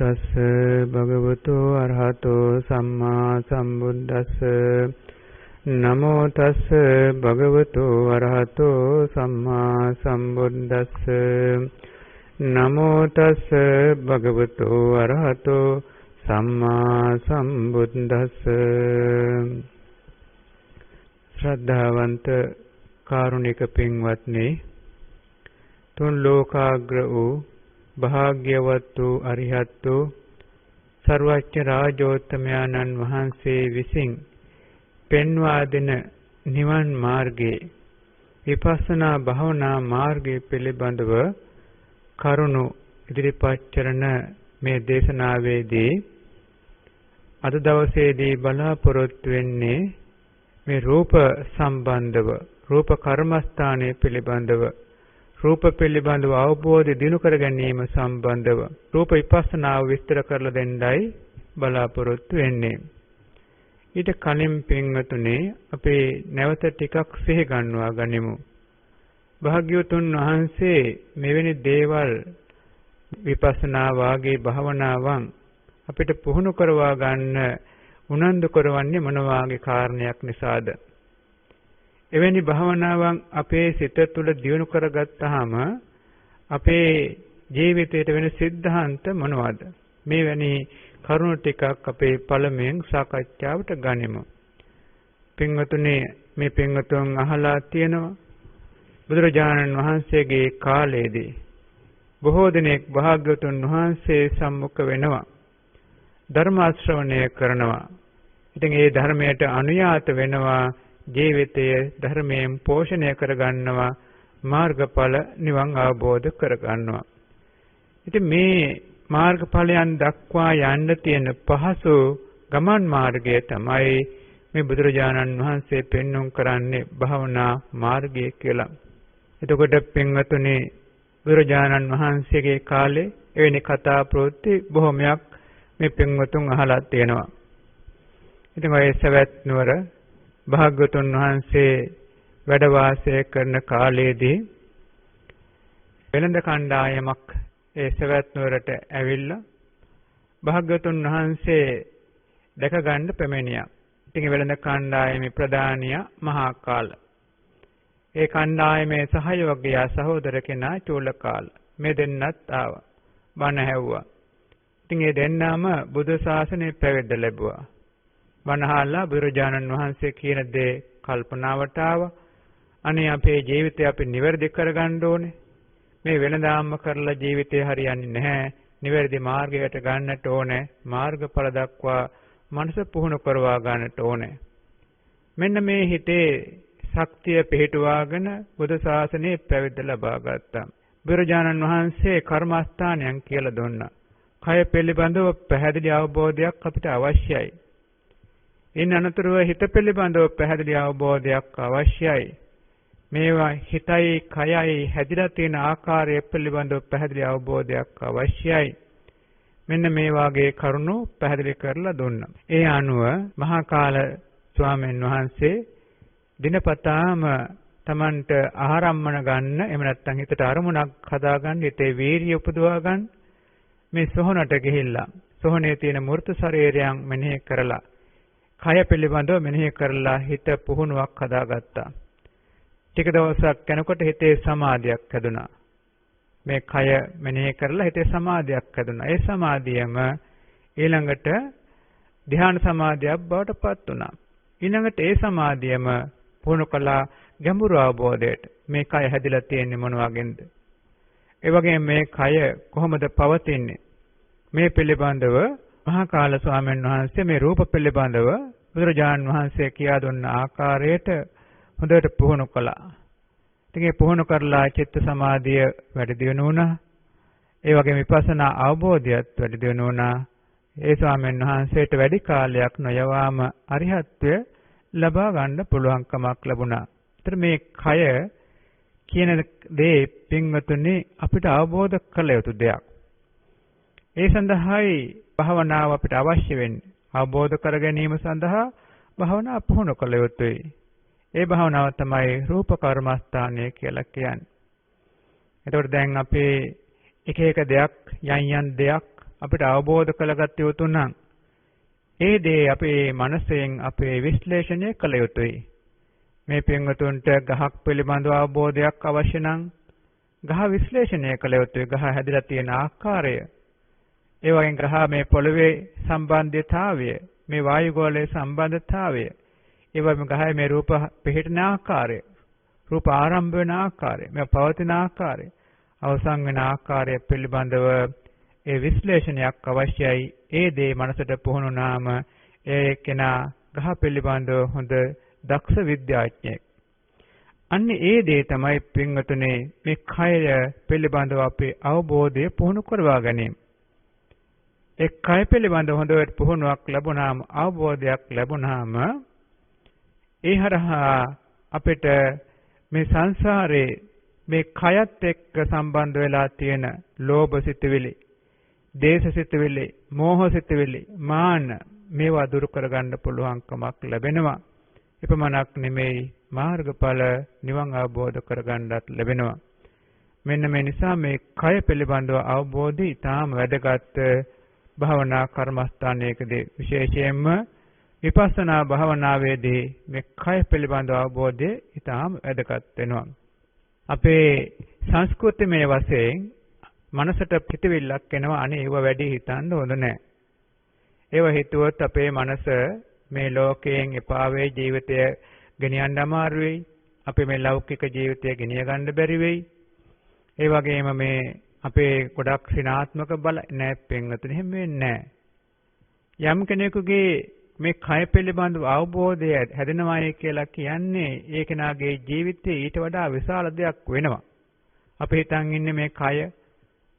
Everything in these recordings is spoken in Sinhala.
තස්ස භගවතු අරහතෝ සම්මා සම්බුද්දස්ස නමෝ තස්ස භගවතු අරහතෝ සම්මා සම්බුද්දස්ස නමෝ තස්ස භගවතු අරහතෝ සම්මා සම්බුද්දස්ස. ශ්‍රද්ධාවන්ත කාරුණික පින්වත්නි, තුන් ලෝකාග්‍ර වූ භාග්‍යවත් වූ අරිහත් වූ සර්වඥ රාජෝත්තමයන්න් වහන්සේ විසින් පෙන්වා දෙන නිවන් මාර්ගයේ විපස්සනා භාවනා මාර්ගය පිළිබඳව කරුණු ඉදිරිපත් කරන මේ දේශනාවේදී අද දවසේදී බලාපොරොත්තු වෙන්නේ මේ රූප සම්බන්ධව, රූප කර්මස්ථානයේ පිළිබඳව, රූප පිළිබඳව අවබෝධය දිනු කර ගැනීම සම්බන්ධව රූප විපස්සනාව විස්තර කරලා දෙන්නයි බලාපොරොත්තු වෙන්නේ. ඊට කලින් පින්වතුනි, අපි නැවත ටිකක් සිහි ගන්නවා ගනිමු. භාග්‍යවතුන් වහන්සේ මෙවැනි දේවල් විපස්සනා වාගේ භාවනාවන් අපිට පුහුණු කරවා ගන්න උනන්දු කරවන්නේ මොන වාගේ කාරණයක් නිසාද? එවැනි භාවනාවන් අපේ සිත තුළ දියුණු කරගත්තාම අපේ ජීවිතයට වෙන සිද්ධාන්ත මොනවද? මේවැනි කරුණු ටිකක් අපේ පළමුවෙන් සාකච්ඡාවට ගනිමු. පින්වතුනි, මේ පින්වතුන් අහලා තියෙනවා බුදුරජාණන් වහන්සේගේ කාලයේදී බොහෝ දෙනෙක් භාග්‍යවතුන් වහන්සේ සම්මුඛ වෙනවා, ධර්ම ශ්‍රවණය කරනවා. ඉතින් ඒ ධර්මයට අනුයාත වෙනවා, ජීවිතය ධර්මයෙන් පෝෂණය කරගන්නවා, මාර්ගඵල නිවන් අවබෝධ කරගන්නවා. ඉතින් මේ මාර්ගඵලයන් දක්වා යන්න තියෙන පහසු ගමන් මාර්ගය තමයි මේ බුදුරජාණන් වහන්සේ පෙන්වුම් කරන්නේ භාවනා මාර්ගය කියලා. එතකොට පින්වතුනි, බුදුරජාණන් වහන්සේගේ කාලේ එවැනි කතා ප්‍රවෘත්ති බොහොමයක් මේ පින්වතුන් අහලා තියෙනවා. ඉතින් ඔය සවැත් නුවර භාග්‍යවතුන් වහන්සේ වැඩ වාසය කරන කාලයේදී වෙළඳ කණ්ඩායමක් ඒ සවැත් නුවරට ඇවිල්ලා භාග්‍යවතුන් වහන්සේ දැක ගන්න පැමිණියා. ඉතින් වෙළඳ කණ්ඩායමේ ප්‍රධානියා මහා කාල. ඒ කණ්ඩායමේ සහයෝගය සහෝදර කෙනා චූලකාල. මේ දෙන්නත් ආවා. බණ ඇහුවා. ඉතින් මේ දෙන්නාම බුදු ශාසනය පැවිද්ද ලැබුවා. බණ අහලා බුදුරජාණන් වහන්සේ කියන දේ කල්පනාවට ආවා. අනේ අපේ ජීවිතය අපි නිවැරදි කරගන්න ඕනේ. මේ වෙනදාම කරලා ජීවිතය හරියන්නේ නැහැ. නිවැරදි මාර්ගයට ගන්නට ඕනේ. මාර්ගඵල දක්වා මනස පුහුණු කරවා ගන්නට ඕනේ. මෙන්න මේ හිතේ ශක්තිය පිහිටුවාගෙන බුදු ශාසනයේ පැවිද්ද ලබා ගත්තා. බුදුරජාණන් වහන්සේ කර්මස්ථානයන් කියලා දුන්නා. කය පිළිබඳව පැහැදිලි අවබෝධයක් අපිට අවශ්‍යයි. ඉන් අනතුරුව හිත පිළිබඳව පැහැදිලි අවබෝධයක් අවශ්‍යයි. මේවා හිතයි කයයි හැදිලා තියෙන ආකාරය පිළිබඳව පැහැදිලි අවබෝධයක් අවශ්‍යයි. මෙන්න මේ වාගේ කරුණු පැහැදිලි කරලා දුන්නා. ඒ අනුව මහා කාල ස්වාමීන් වහන්සේ දිනපතාම Tamanට ආහාරම්මන ගන්න, එහෙම නැත්නම් හිතට අරමුණක් හදාගන්න, හිතේ වීර්යය උපදවා ගන්න මේ සොහනට ගිහිල්ලා සොහනේ තියෙන මූර්ත ශරීරයන් මෙනෙහි කරලා, කය පිළිබඳව මෙනෙහි කරලා හිත පුහුණුවක් හදාගත්තා. ටික දවසක් යනකොට හිතේ සමාධියක් හැදුනා. මේ කය මෙනෙහි කරලා හිතේ සමාධියක් හැදුනා. ඒ සමාධියම ඊළඟට ධ්‍යාන සමාධියක් බවට පත් වුණා. ඊළඟට ඒ සමාධියම පුහුණු කළා ගැඹුරු අවබෝධයට. මේ කය හැදිලා තියෙන්නේ මොන වගේද? ඒ වගේම මේ කය කොහොමද පවතින්නේ? මේ පිළිබඳව මහා කාල ස්වාමීන් වහන්සේ මේ රූප පිළිබඳව බුදුරජාණන් වහන්සේ කියා දුන්න ආකාරයට හොඳට පුහුණු කළා. ඉතින් ඒ පුහුණු කරලා චිත්ත සමාධිය වැඩි දියුණු වුණා. ඒ වගේම විපස්සනා අවබෝධයත් වැඩි දියුණු වුණා. ඒ ස්වාමීන් වහන්සේට වැඩි කාලයක් නොයවාම අරිහත්ත්වය ලබා ගන්න පුළුවන්කමක් ලැබුණා. ඒතර මේ කය කියන දේ පින්වතුනි අපිට අවබෝධ කළ යුතු දෙයක්. ඒ සඳහායි භාවනාව අපිට අවශ්‍ය වෙන්නේ. අවබෝධ කර ගැනීම සඳහා භාවනා පුහුණු කළ යුතුයි. ඒ භාවනාව තමයි රූප කර්මස්ථානය කියලා කියන්නේ. එතකොට දැන් අපේ එක එක දෙයක් යන් දෙයක් අපිට අවබෝධ කරගත යුතු නම් ඒ දේ අපේ මනසෙන් අපේ විශ්ලේෂණය කළ යුතුයි. මේ පින්වතුන්ට ගහක් පිළිබඳව අවබෝධයක් අවශ්‍ය නම් ගහ විශ්ලේෂණය කළ යුතුයි. ගහ හැදිලා තියෙන ආකාරය, ඒ වගේම ගහ මේ පොළවේ සම්බන්ධතාවය, මේ වායුගෝලයේ සම්බන්ධතාවය, ඒ වගේම ගහේ මේ රූප පිහිටන ආකාරය, රූප ආරම්භ වෙන ආකාරය, මේ පවතින ආකාරය, අවසන් වෙන ආකාරය පිළිබඳව ඒ විශ්ලේෂණයක් අවශ්‍යයි. ඒ දේ මනසට පුහුණුනාම ඒ කෙනා ගහ පිළිබඳව හොඳ දක්ෂ විද්‍යාඥයෙක්. අන්න ඒ දේ තමයි පින්වතුනේ මේ කය පිළිබඳව අපේ අවබෝධය පුහුණු කරවා ගැනීම. ඒ කය පිළිබඳව හොඳට පුහුණුවක් ලැබුණාම, අවබෝධයක් ලැබුණාම ඒ හරහා අපිට මේ සංසාරේ මේ කයත් එක්ක සම්බන්ධ වෙලා තියෙන ලෝභ සිතුවිලි, දේශ සිතුවිලි, මෝහ සිතුවිලි, මාන මේවා දුරු කරගන්න පුළුවන්කමක් ලැබෙනවා. එපමණක් නෙමෙයි මාර්ගඵල නිවන් අවබෝධ කරගන්නත් ලැබෙනවා. මෙන්න මේ නිසා මේ කය පිළිබඳව අවබෝධය ඉතාම වැදගත් භාවනා කර්මස්ථානයකදී, විශේෂයෙන්ම විපස්සනා භාවනාවේදී මේ කය පිළිබඳව අවබෝධය ඉතාම වැදගත් වෙනවා. අපේ සංස්කෘතිමය වශයෙන් මනසට පිටිවිල්ලක් එනවා, අනේ ඒව වැඩි හිතන්න හොඳ නැහැ. ඒව හිතුවොත් අපේ මනස මේ ලෝකයෙන් එපා වේ, ජීවිතය ගෙනියන්න අමාරු වෙයි. අපි මේ ලෞකික ජීවිතය ගෙනිය ගන්න බැරි වෙයි. ඒ වගේම මේ අපේ ගොඩක් ඍණාත්මක බල නැහැ පින්වතුනි, එහෙම වෙන්නේ නැහැ. යම් කෙනෙකුගේ මේ කය පිළිබඳව අවබෝධය හැදෙනවායි කියලා කියන්නේ ඒ කෙනාගේ ජීවිතයේ ඊට වඩා විශාල දෙයක් වෙනවා. අපි හිතන් ඉන්නේ මේ කය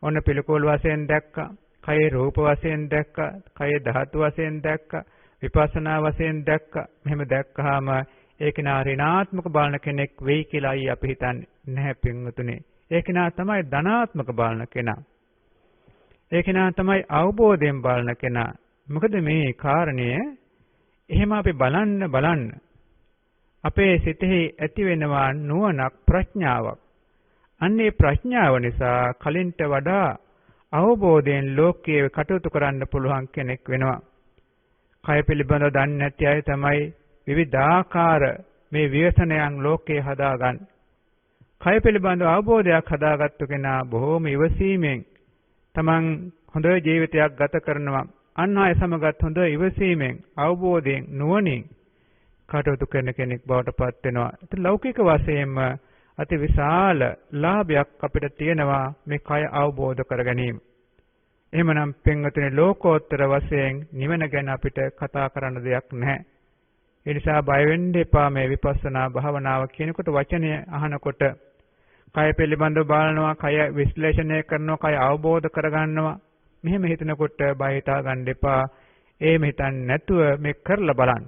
ඔන්න පිළිකෝල වශයෙන් දැක්කා, කය රූප වශයෙන් දැක්කා, කය ධාතු වශයෙන් දැක්කා, විපස්සනා වශයෙන් දැක්කා. මෙහෙම දැක්කහම ඒ කෙනා ඍණාත්මක බලන කෙනෙක් වෙයි කියලායි අපි හිතන්නේ. නැහැ පින්වතුනි. ඒ කෙනා තමයි ධනාත්මක බලන කෙනා. ඒ කෙනා තමයි අවබෝධයෙන් බලන කෙනා. මොකද මේ කාරණය එහෙම අපි බලන්න අපේ සිතෙහි ඇති වෙනවා නුවණක්, ප්‍රඥාවක්. අන්නේ ප්‍රඥාව නිසා කලින්ට වඩා අවබෝධයෙන් ලෝකයේ කටයුතු කරන්න පුළුවන් කෙනෙක් වෙනවා. කය පිළිබඳව දන්නේ නැති අය තමයි විවිධාකාර මේ ව්‍යසනයන් ලෝකේ හදාගන්න. කය පිළිබඳව අවබෝධයක් හදාගත්තු කෙනා බොහෝම ඉවසීමෙන් තමන් හොඳ ජීවිතයක් ගත කරනවා. අන් අය සමගත් හොඳ ඉවසීමෙන්, අවබෝධයෙන්, නුවණින් කටයුතු කරන කෙනෙක් බවට පත් වෙනවා. ඒත් ලෞකික වශයෙන්ම අති විශාල ලාභයක් අපිට තියෙනවා මේ කය අවබෝධ කර ගැනීම. එහෙමනම් පින්වතුනි, ලෝකෝත්තර වශයෙන් නිවන ගැන අපිට කතා කරන්න දෙයක් නැහැ. ඒ නිසා බය වෙන්න එපා. මේ විපස්සනා භාවනාව කියනකොට, වචනය අහනකොට කය පිළිබඳව බලනවා, කය විශ්ලේෂණය කරනවා, කය අවබෝධ කරගන්නවා. මෙහෙම හිතනකොට බය හිතා ගන්න එපා. එහෙම හිතන්නේ නැතුව මේ කරලා බලන්න.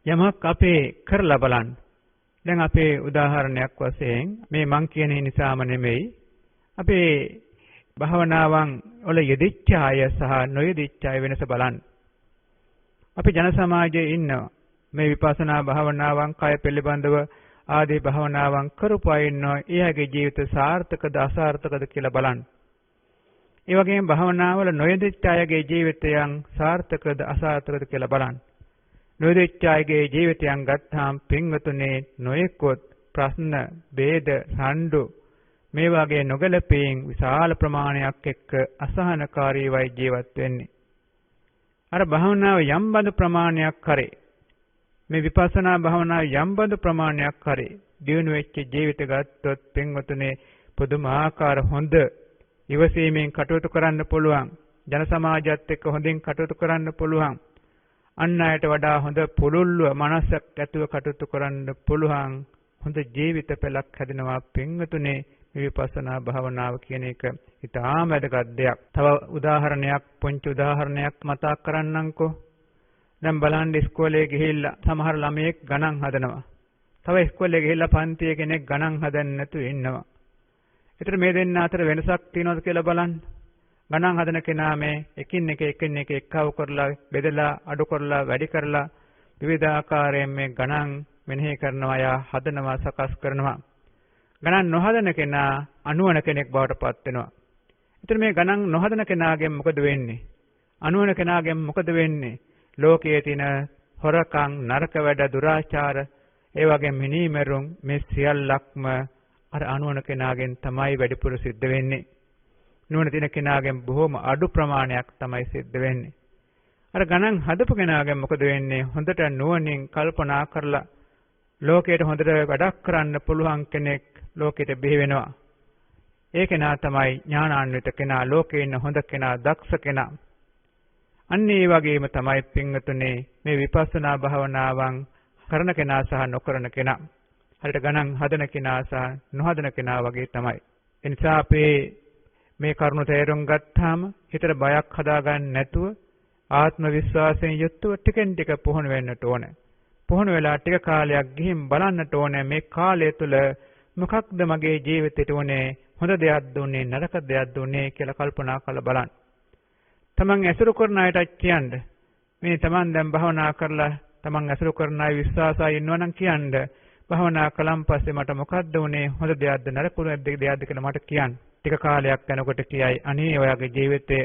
යමක් අපේ කරලා බලන්න. දැන් අපේ උදාහරණයක් වශයෙන් මේ මං කියන නිසාම නෙමෙයි, අපේ භාවනාවන් වල යෙදිච්ච අය සහ නොයෙදිච්ච අය වෙනස බලන්න. අපි ජන සමාජයේ ඉන්නවා. මේ විපස්සනා භාවනාවන්, කය පිළිබඳව ආදී භාවනාවන් කරපු අය ඉන්නවා. එයාගේ ජීවිත සාර්ථකද අසාර්ථකද කියලා බලන්න. ඒ වගේම භාවනාවල නොයෙදිච්ච අයගේ ජීවිතයන් සාර්ථකද අසාර්ථකද කියලා බලන්න. නොයෙදිච්ච අයගේ ජීවිතයන් ගත්තාම පින්වතුනේ නොයෙකුත් ප්‍රශ්න, ભેද, රණ්ඩු මේ වගේ නොගැලපීම් විශාල ප්‍රමාණයක් එක්ක අසහනකාරීවයි ජීවත් වෙන්නේ. අර භාවනාව යම් බඳු ප්‍රමාණයක් කරේ, මේ විපස්සනා භාවනාව යම් බඳු ප්‍රමාණයක් කරේ දියුණු වෙච්ච ජීවිත ගත්තොත් පින්වතුනේ පුදුමාකාර හොඳ ඉවසීමෙන් කටයුතු කරන්න පුළුවන්. ජන සමාජයත් එක්ක හොඳින් කටයුතු කරන්න පුළුවන්. අන් අයට වඩා හොඳ පුළුල්ව මනසක් ඇතුව කටයුතු කරන්න පුළුවන්. හොඳ ජීවිත පෙළක් හැදෙනවා පින්වතුනේ. මේ විපස්සනා භාවනාව කියන එක ඉතාම වැදගත් දෙයක්. තව උදාහරණයක්, පොන්චි උදාහරණයක් මතක් කරන්නම්කෝ. දැන් බලන්න, ඉස්කෝලේ ගිහිල්ලා සමහර ළමයෙක් ගණන් හදනවා. තව ඉස්කෝලේ ගිහිල්ලා පන්තියේ කෙනෙක් ගණන් හදන්නේ නැතුව ඉන්නවා. ඒතර මේ දෙන්න අතර වෙනසක් තියෙනවද කියලා බලන්න. ගණන් හදන කෙනා මේ එකින් එක එක්කව කරලා, බෙදලා, අඩු කරලා, වැඩි කරලා විවිධාකාරයෙන් මේ ගණන් මෙනෙහි කරනවා, යා හදනවා, සකස් කරනවා. ගණන් නොහදන කෙනා අනුවන කෙනෙක් බවට පත් වෙනවා. ඉතින් මේ ගණන් නොහදන කෙනාගෙන් මොකද වෙන්නේ? අනුවන කෙනාගෙන් මොකද වෙන්නේ? ලෝකයේ තියෙන හොරකම්, නරක වැඩ, දුරාචාර, ඒ වගේ මිනිමෙරුම් මේ සියල්ලක්ම අර අනුවන කෙනාගෙන් තමයි වැඩිපුර සිද්ධ වෙන්නේ. නුවණ තියෙන කෙනාගෙන් බොහොම අඩු ප්‍රමාණයක් තමයි සිද්ධ වෙන්නේ. අර ගණන් හදපු කෙනාගෙන් මොකද වෙන්නේ? හොඳට නුවණින් කල්පනා කරලා ලෝකයට හොඳට වැඩක් කරන්න පුළුවන් කෙනෙක් ලෝකෙට බිහි වෙනවා. ඒ කෙනා තමයි ඥානාන්විත කෙනා, ලෝකේ ඉන්න හොඳ කෙනා, දක්ෂ කෙනා. අන්න ඒ වගේම තමයි පින්වතුනේ මේ විපස්සනා භාවනාවන් කරන කෙනා සහ නොකරන කෙනා. හරියට ගණන් හදන කෙනා සහ නොහදන කෙනා වගේ තමයි. ඒ නිසා අපේ මේ කරුණ තේරුම් ගත්තාම හිතට බයක් හදාගන්න නැතුව ආත්ම විශ්වාසයෙන් යුක්තව ටිකෙන් ටික පුහුණු වෙන්නට ඕනේ. පුහුණු වෙලා ටික කාලයක් ගිහින් බලන්නට ඕනේ මේ කාලය තුල මොකක්ද මගේ ජීවිතේට උනේ, හොඳ දෙයක්ද උනේ, නරක දෙයක්ද උනේ කියලා කල්පනා කරලා බලන්න. තමන් ඇසුරු කරන අයට කියන්න. මේ තමන් දැන් භාවනා කරලා තමන් ඇසුරු කරන අය විශ්වාසයි ඉන්නවනම් කියන්න. භාවනා කළාන් පස්සේ මට මොකද්ද උනේ, හොඳ දෙයක්ද නරක දෙයක්ද කියලා මට කියන්න. ටික කාලයක් යනකොට කියයි අනේ ඔයාගේ ජීවිතේ,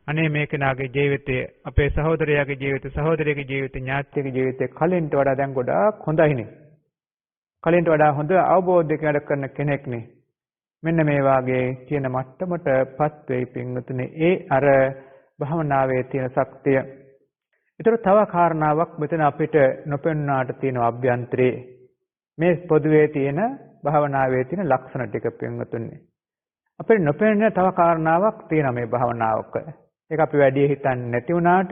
අනේ මේ කෙනාගේ ජීවිතේ, අපේ සහෝදරයාගේ ජීවිතේ, සහෝදරියගේ ජීවිතේ, ඥාතියගේ ජීවිතේ කලින්ට වඩා දැන් ගොඩාක් හොඳයිනේ. කලින්ට වඩා හොඳ අවබෝධයක වැඩ කරන කෙනෙක්නේ. මෙන්න මේ වාගේ කියන මට්ටමටපත් වෙයි පින්වතුනි. ඒ අර භවනාවේ තියෙන ශක්තිය. ඒතර තව කාරණාවක් මෙතන අපිට නොපෙන්නාට තියෙන අභ්‍යන්තරේ මේ පොදුවේ තියෙන භවනාවේ තියෙන ලක්ෂණ ටික පින්වතුනි. අපිට නොපෙනෙන තව කාරණාවක් තියෙනවා මේ භවනාවක. ඒක අපි වැඩි හිතන්නේ නැති වුණාට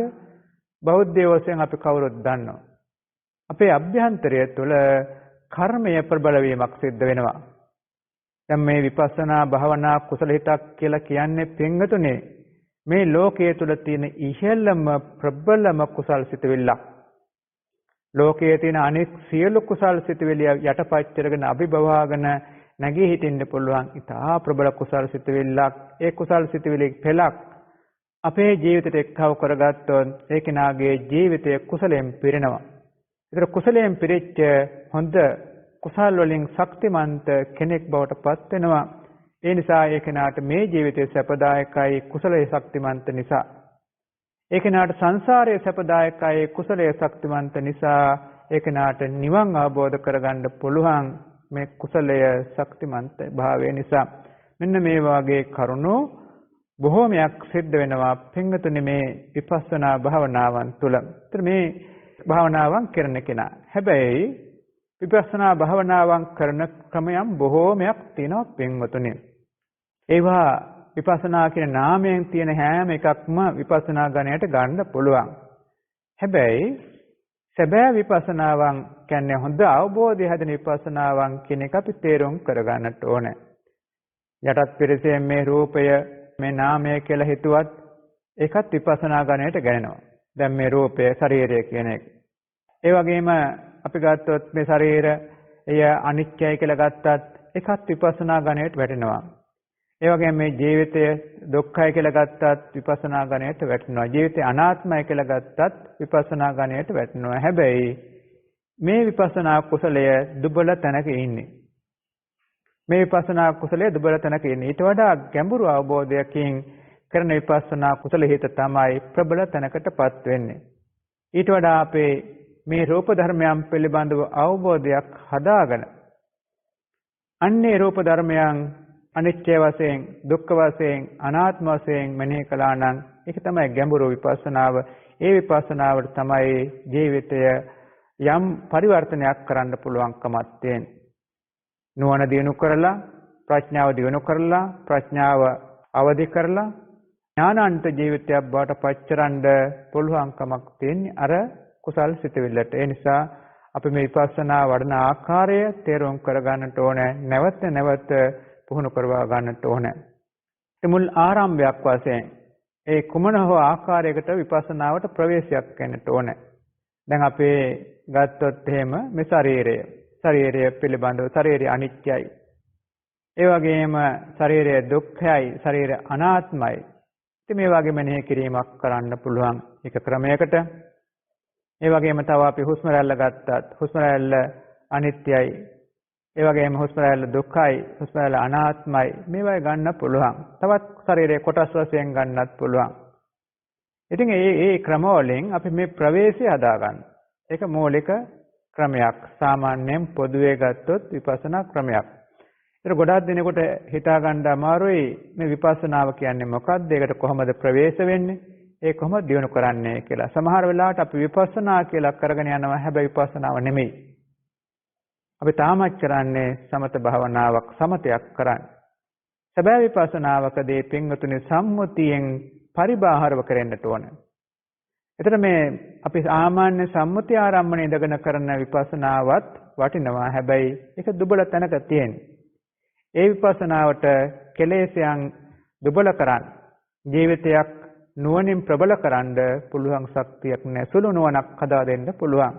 බෞද්ධ වශයෙන් අපි කවුරුත් දන්නවා. අපේ අභ්‍යන්තරය තුළ කර්මය ප්‍රබල වීමක් සිද්ධ වෙනවා. දැන් මේ විපස්සනා භාවනා කුසල හිතක් කියලා කියන්නේ පින්වතුනි මේ ලෝකයේ තුල තියෙන ඉහළම ප්‍රබලම කුසල් සිතුවිල්ලක්. ලෝකයේ තියෙන අනෙක් සියලු කුසල් සිතුවිලි යටපත් කරගෙන අභිභවාගෙන නැගී හිටින්න පුළුවන් ඉතා ප්‍රබල කුසල් සිතුවිල්ලක්. ඒ කුසල් සිතුවිලි පෙළක් අපේ ජීවිතයට එක්කව කරගත්තොත් ඒ කෙනාගේ ජීවිතය කුසලයෙන් පිරෙනවා. ඒතර කුසලයෙන් පිරිච්ච හොඳ කුසල් වලින් ශක්තිමන්ත කෙනෙක් බවට පත් වෙනවා. ඒ නිසා ඒ කෙනාට මේ ජීවිතයේ සැපදායකයි කුසලයේ ශක්තිමන්ත නිසා. ඒ කෙනාට සංසාරයේ සැපදායකයි කුසලයේ ශක්තිමන්ත නිසා ඒ කෙනාට නිවන් අවබෝධ කරගන්න පුළුවන් මේ කුසලය ශක්තිමන්ත භාවය නිසා. මෙන්න මේ වාගේ කරුණු බොහෝමයක් සිද්ධ වෙනවා පින්වතුනි මේ විපස්සනා භාවනාවන් තුළ. ඒතර මේ භාවනාවන් කරන කෙනා. හැබැයි විපස්සනා භාවනාවන් කරන ක්‍රමයන් බොහෝමයක් තියෙනවා පින්වතුනි. ඒවා විපස්සනා කියන නාමයෙන් තියෙන හැම එකක්ම විපස්සනා ගණයට ගන්න පුළුවන්. හැබැයි සැබෑ විපස්සනාවන් කියන්නේ හොඳ අවබෝධය හැදෙන විපස්සනාවන් කියන එක අපි තේරුම් කරගන්නට ඕනේ. යටත් පිරිසෙන් මේ රූපය මේ නාමය කියලා හිතුවත් ඒකත් විපස්සනා ගණයට ගණනවා. දැන් මේ රූපය ශරීරය කියන එක. ඒ වගේම අපි ගත්තොත් මේ ශරීරය අනිත්‍යයි කියලා ගත්තත් ඒකත් විපස්සනා ගණයට වැටෙනවා. ඒ වගේම මේ ජීවිතය දුක්ඛයි කියලා ගත්තත් විපස්සනා ගණයට වැටෙනවා. ජීවිතය අනාත්මයි කියලා ගත්තත් විපස්සනා ගණයට වැටෙනවා. හැබැයි මේ විපස්සනා කුසලය දුබල තැනක ඉන්නේ. මේ විපස්සනා කුසලය දුබල තැනක ඉන්නේ. ඊට වඩා ගැඹුරු අවබෝධයකින් කරන විපස්සනා කුසල හිත තමයි ප්‍රබල තැනකටපත් වෙන්නේ. ඊට වඩා අපේ මේ රූප ධර්මයන් පිළිබඳව අවබෝධයක් හදාගෙන අන්නේ රූප ධර්මයන් අනිත්‍ය වශයෙන්, දුක්ඛ වශයෙන්, අනාත්ම වශයෙන් මෙනෙහි කළා නම් ඒක තමයි ගැඹුරු විපස්සනාව. ඒ විපස්සනාවට තමයි ජීවිතය යම් පරිවර්තනයක් කරන්න පුළුවන්කමක් තියෙන්නේ. නුවණ දිනු කරලා, ප්‍රඥාව දිනු කරලා, ප්‍රඥාව අවදි කරලා ඥානාන්ත ජීවිතයක් බවට පච්චරන්න පුළුවන්කමක් තියෙන්නේ අර කුසල් සිතවිල්ලට. ඒ නිසා අපි මේ විපස්සනා වඩන ආකාරය තේරුම් කරගන්නට ඕනේ. නැවත නැවත පුහුණු කරවා ගන්නට ඕනේ. මුල් ආරම්භයක් වශයෙන් ඒ කුමන හෝ ආකාරයකට විපස්සනාවට ප්‍රවේශයක් වෙන්නට ඕනේ. දැන් අපේ ගත්තොත් එහෙම මේ ශරීරය පිළිබඳව ශරීරය අනිත්‍යයි. ඒ වගේම ශරීරය දුක්ඛයි, ශරීරය අනාත්මයි. ඉතින් මේ වගේ මෙනෙහි කිරීමක් කරන්න පුළුවන් එක ක්‍රමයකට. ඒ වගේම තව අපි හුස්ම රැල්ල ගත්තත් හුස්ම රැල්ල අනිත්‍යයි. ඒ වගේම හුස්ම රැල්ල දුක්ඛයි, හුස්ම රැල්ල අනාත්මයි. මේවා ගන්න පුළුවන්. තවත් ශරීරයේ කොටස් වශයෙන් ගන්නත් පුළුවන්. ඉතින් මේ ක්‍රම වලින් අපි මේ ප්‍රවේශය හදාගන්න. ඒක මූලික ක්‍රමයක්. සාමාන්‍යයෙන් පොදුවේ ගත්තොත් විපස්සනා ක්‍රමයක්. ඒක ගොඩාක් දිනෙකට හිතා ගන්න අමාරුයි මේ විපස්සනාව කියන්නේ මොකක්ද? ඒකට කොහොමද ප්‍රවේශ වෙන්නේ? ඒ කොහොමද දියුණු කරන්නේ කියලා. සමහර වෙලාවට අපි විපස්සනා කියලා කරගෙන යනවා. හැබැයි විපස්සනාව නෙමෙයි. අපි තාමත් කරන්නේ සමත භාවනාවක්, සමතයක් කරන්නේ. සැබෑ විපස්සනාවකදී පින්වතුනි සම්මුතියෙන් පරිබාහිරව කරන්නට ඕන. එතන මේ අපි සාමාන්‍ය සම්මුතිය ආරම්භණය ඉඳගෙන කරන විපස්සනාවත් වටිනවා. හැබැයි ඒක දුබල තැනක තියෙන්නේ. ඒ විපස්සනාවට කෙලෙසයන් දුබල කරන්න, ජීවිතයක් නුවණින් ප්‍රබල කරන්න පුළුවන් ශක්තියක් නැහැ. සුළු නුවණක් හදා දෙන්න පුළුවන්.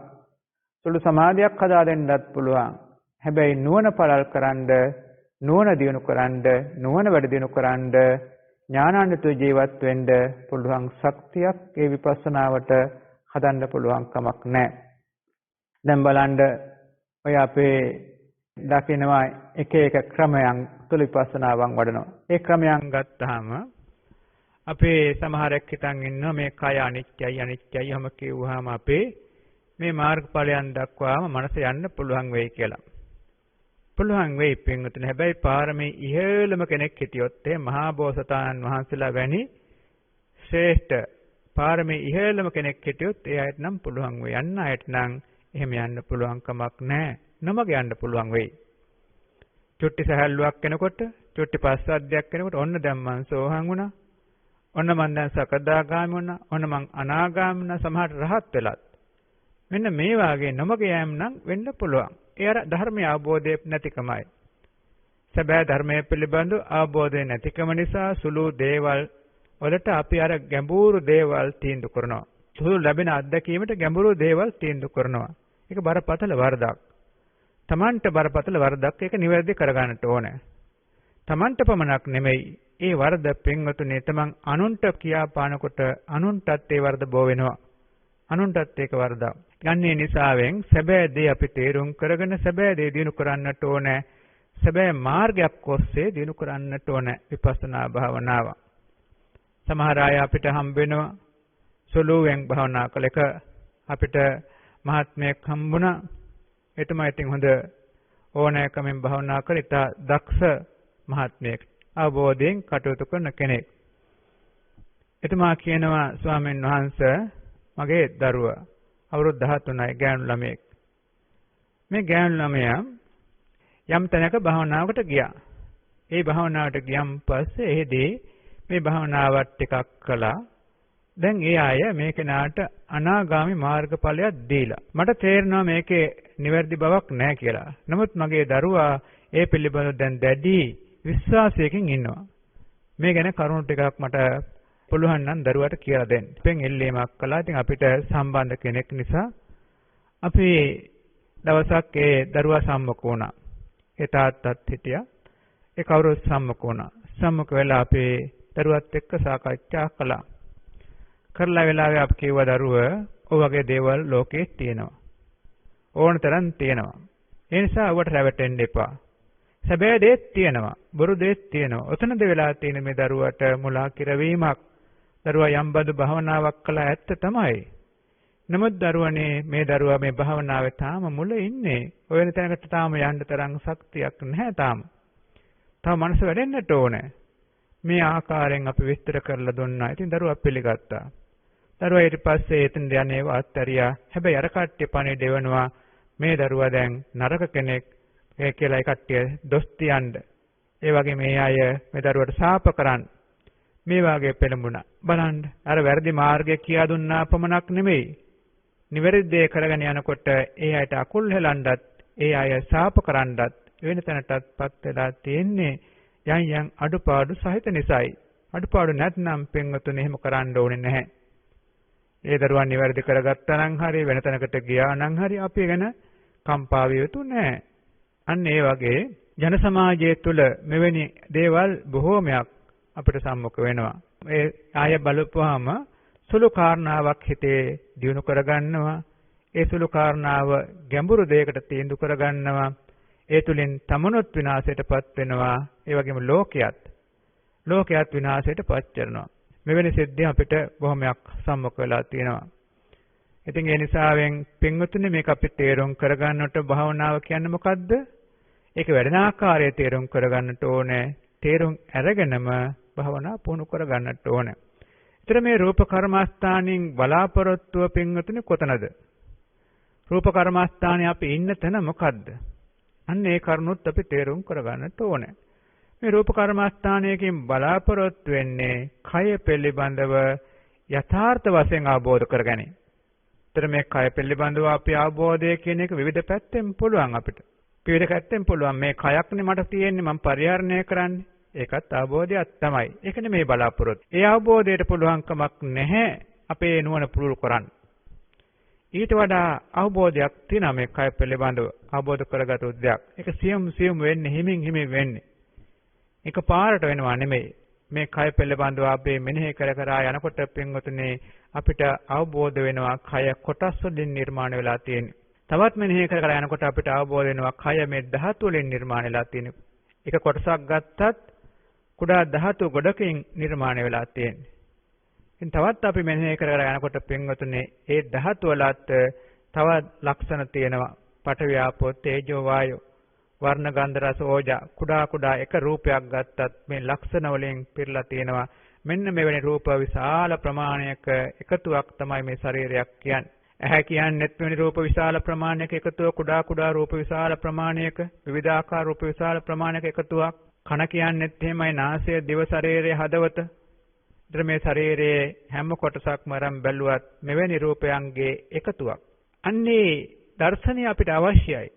සුළු සමාධියක් හදා දෙන්නත් පුළුවන්. හැබැයි නුවණ පළල් කරන්න, නුවණ දියුණු කරන්න, නුවණ වැඩි දියුණු කරන්න, ඥානාන්විත ජීවත් වෙන්න පුළුවන් ශක්තියක් ඒ විපස්සනාවට හදන්න පුළුවන් කමක් නැහැ. දැන් බලන්න ඔය අපේ දකින්නවා එක එක ක්‍රමයන් තුල විපස්සනාවන් වඩනවා. ඒ ක්‍රමයන් ගත්තාම අපේ සමහරක් හිතන් ඉන්නවා මේ කය අනිත්‍යයි අනිත්‍යයි හැම කිව්වහම අපේ මේ මාර්ගඵලයන් දක්වාම මනස යන්න පුළුවන් වෙයි කියලා. පුළුවන් වෙයි පින්වතුනි. හැබැයි පාරමී ඉහළම කෙනෙක් හිටියොත් මහා බෝසතාණන් වහන්සේලා වැනි ශ්‍රේෂ්ඨ පාරමී ඉහළම කෙනෙක් හිටියොත් ඒ අයට නම් පුළුවන් වෙයි. යන්න අයට නම් එහෙම යන්න පුළුවන් කමක් නැහැ. නමග යන්න පුළුවන් වෙයි. චුට්ටි සහැල්ලුවක් කෙනකොට, චුට්ටි පස්සද්ධියක් කෙනකොට ඔන්න දැන් මං සෝහන් වුණා. ඔන්න මං දැන් සකදාගාමී වුණා. ඔන්න මං අනාගාමී වුණා. සමහර රහත් වෙලත්. මෙන්න මේ වාගේ නමග යෑම නම් වෙන්න පුළුවන්. ඒ අර ධර්මයේ අවබෝධය නැතිකමයි. සැබෑ ධර්මයේ පිළිබඳ අවබෝධය නැතිකම නිසා සුළු දේවල් වලට අපි අර ගැඹුරු දේවල් තීන්දුව කරනවා. සුළු ලැබෙන අත්දැකීමට ගැඹුරු දේවල් තීන්දුව කරනවා. ඒක බරපතල වරදක්. තමන්ට බරපතල වරදක්. ඒක නිවැරදි කරගන්නට ඕනේ. තමන්ට පමණක් නෙමෙයි. ඒ වරද පින්වතුනි තමන් අනුන්ට කියා පානකොට අනුන්ටත් ඒ වරද බෝ වෙනවා. අනුන්ටත් ඒක වරදක්. යන්නේ නිසාවෙන් සැබෑ දේ අපි තේරුම් කරගෙන සැබෑ දේ දිනු කරන්නට ඕනේ. සැබෑ මාර්ගයක් ඔස්සේ දිනු කරන්නට ඕනේ විපස්සනා භාවනාව. සමහර අය අපිට හම්බ වෙනවා සුළුවෙන් භාවනා කළ එක අපිට මහත්මයෙක් හම්බුණා. එතුමා ඉතින් හොඳ ඕනෑකමින් භාවනා කළ ඉතා දක්ෂ මහත්මයෙක්. අවබෝධයෙන් කටයුතු කරන කෙනෙක්. එතුමා කියනවා ස්වාමීන් වහන්සේ මගේ දරුවා අවුරුදු 13යි ගෑනු ළමයෙක්. මේ ගෑනු ළමයා යම් තැනක භාවනාවකට ගියා. ඒ භාවනාවට ගියන් පස්සේ එහෙදී මේ භාවනාවත් ටිකක් කළා. දැන් ඒ අය මේ කෙනාට අනාගාමි මාර්ගඵලයක් දීලා. මට තේරෙනවා මේකේ නිවැරදි බවක් නැහැ කියලා. නමුත් මගේ දරුවා ඒ පිළිබඳව දැන් දැඩි විශ්වාසයකින් ඉන්නවා. මේ ගැන කරුණු ටිකක් මට පුළුවන් නම් දරුවාට කියලා දෙන්න. පෙන් එල්ලීමක් කළා. ඉතින් අපිට සම්බන්ධ කෙනෙක් නිසා අපි දවසක් ඒ දරුවා සම්මුඛ වුණා. ඒ තාත්තත් හිටියා. ඒ කවුරුත් සම්මුඛ වුණා. සම්මුඛ වෙලා අපේ දරුවත් එක්ක සාකච්ඡා කළා. කරලා වෙලාවේ අපි කිව්වා දරුවා ඔය වගේ දේවල් ලෝකේ තියෙනවා. ඕන තරම් තියෙනවා. ඒ නිසා ඔබට රැවටෙන්න එපා. සැබෑ දේත් තියෙනවා. බොරු දේත් තියෙනවා. ඔතනද වෙලා තියෙන මේ දරුවට මුලා කිරවීමක්. දරුවා යම් බඳු භාවනාවක් කළා ඇත්ත තමයි. නමුත් දරුවනේ මේ දරුවා මේ භාවනාවේ තාම මුල ඉන්නේ. ඔය වෙන තැනකට තාම යන්න තරම් ශක්තියක් නැහැ තාම. තව මනස වැඩෙන්නට ඕනේ. මේ ආකාරයෙන් අපි විස්තර කරලා දුන්නා. ඉතින් දරුවා පිළිගත්තා. දරුවා ඊට පස්සේ එතන යන්නේ වාත්තරියා. හැබැයි අර කට්ටිය පණේ දෙවනවා මේ දරුවා දැන් නරක කෙනෙක් ඒ කියලා ඒ කට්ටිය දොස් තියන්න. ඒ වගේ මේ අය මේ දරුවට සාප කරන්න. මේ වාගේ පෙළඹුණා. බලන්න අර වැරදි මාර්ගය කියා දුන්නා පමණක් නෙමෙයි. නිවැරදි දේ කරගෙන යනකොට ඒ අයට අකුල් හෙලන්නත්, ඒ අය සාප කරන්නත් වෙන තැනටත්පත් වෙලා තියෙන්නේ යම් අඩුපාඩු සහිත නිසායි. අඩුපාඩු නැත්නම් පින්වතුනි එහෙම කරන්න ඕනේ නැහැ. ඒ දරුවන් නිවැරදි කරගත්තා නම් හරි වෙන තැනකට ගියා නම් හරි අපි ගැන කම්පා විය යුතු නැහැ. අන්න ඒ වගේ ජන සමාජය තුළ මෙවැනි දේවල් බොහෝමයක් අපිට සම්මුඛ වෙනවා. ඒ ආය බලපුවාම සුළු කාරණාවක් හිතේ දියුණු කරගන්නවා. ඒ සුළු කාරණාව ගැඹුරු දෙයකට තීන්දුව කරගන්නවා. ඒ තුලින් තමනුත් විනාශයටපත් වෙනවා. ඒ වගේම ලෝකයත් විනාශයටපත් කරනවා. මෙවැනි සිද්ධි අපිට බොහොමයක් සම්මුඛ වෙලා තියෙනවා. ඉතින් ඒ නිසාවෙන් පින්වතුනි මේක අපි තේරුම් කරගන්නට භාවනාව කියන්නේ මොකද්ද? ඒක වැඩෙන ආකාරය තේරුම් කරගන්නට ඕනේ. තේරුම් අරගෙනම භාවනා පුහුණු කරගන්නට ඕනේ. ඊතර මේ රූප කර්මස්ථානින් බලාපොරොත්තුව පින්වතුනි කොතනද? රූප කර්මස්ථානේ අපි ඉන්න තැන මොකද්ද? අන්න ඒ කරුණුත් අපි තේරුම් කරගන්නට ඕනේ. මේ රූප කර්මස්ථානයකින් බලාපොරොත්තු වෙන්නේ කය පිළිබඳව යථාර්ථ වශයෙන් අවබෝධ කරගැනීම. ඊතර මේ කය පිළිබඳව අපි අවබෝධය කියන එක විවිධ පැත්තෙන් පුළුවන් අපිට. විවිධ පැත්තෙන් පුළුවන්. මේ කයක්නේ මට තියෙන්නේ මම පරිහරණය කරන්නේ. ඒකත් අවබෝධයක් තමයි. ඒක නෙමේ බලාපොරොත්තු. ඒ අවබෝධයට පුළුවන්කමක් නැහැ අපේ නුවණ පුරුදු කරන්න. ඊට වඩා අවබෝධයක් තියෙනවා මේ කය පිළිබඳව අවබෝධ කරගත උද්දයක්. ඒක සියුම් වෙන්නේ හිමින් වෙන්නේ. ඒක පාරට වෙනවා නෙමෙයි. මේ කය පිළිබඳව අපි මෙනෙහි කර යනකොට පින්වතුනි අපිට අවබෝධ වෙනවා කය කොටස් වලින් නිර්මාණය වෙලා තියෙන්නේ. තවත් මෙනෙහි කර යනකොට අපිට අවබෝධ වෙනවා කය මේ ධාතු වලින් නිර්මාණය වෙලා තියෙන්නේ. එක කොටසක් ගත්තත් කුඩා ධාතු ගොඩකින් නිර්මාණය වෙලා තියෙන්නේ. ඉතින් තවත් අපි මෙනෙහි කර යනකොට පින්වතුනි ඒ ධාතු වලත් තවත් ලක්ෂණ තියෙනවා. පඨවි ආපෝ තේජෝ වායෝ වර්ණ ගන්ධ රස ඕජා කුඩා එක රූපයක් ගත්තත් මේ ලක්ෂණ වලින් පිරලා තියෙනවා. මෙන්න මෙවැනි රූප විශාල ප්‍රමාණයක එකතුවක් තමයි මේ ශරීරයක් කියන්නේ. ඇහැ කියන්නේත් මෙවැනි රූප විශාල ප්‍රමාණයක එකතුව, කුඩා රූප විශාල ප්‍රමාණයක, විවිධාකාර රූප විශාල ප්‍රමාණයක එකතුවක්. කන කියන්නේත් එහෙමයි, නාසය, දිව, ශරීරය, හදවත. ඊට මේ ශරීරයේ හැම කොටසක්ම අරන් බැලුවත් මෙවැනි රූපයන්ගේ එකතුවක්. අන්නේ දර්ශනය අපිට අවශ්‍යයි.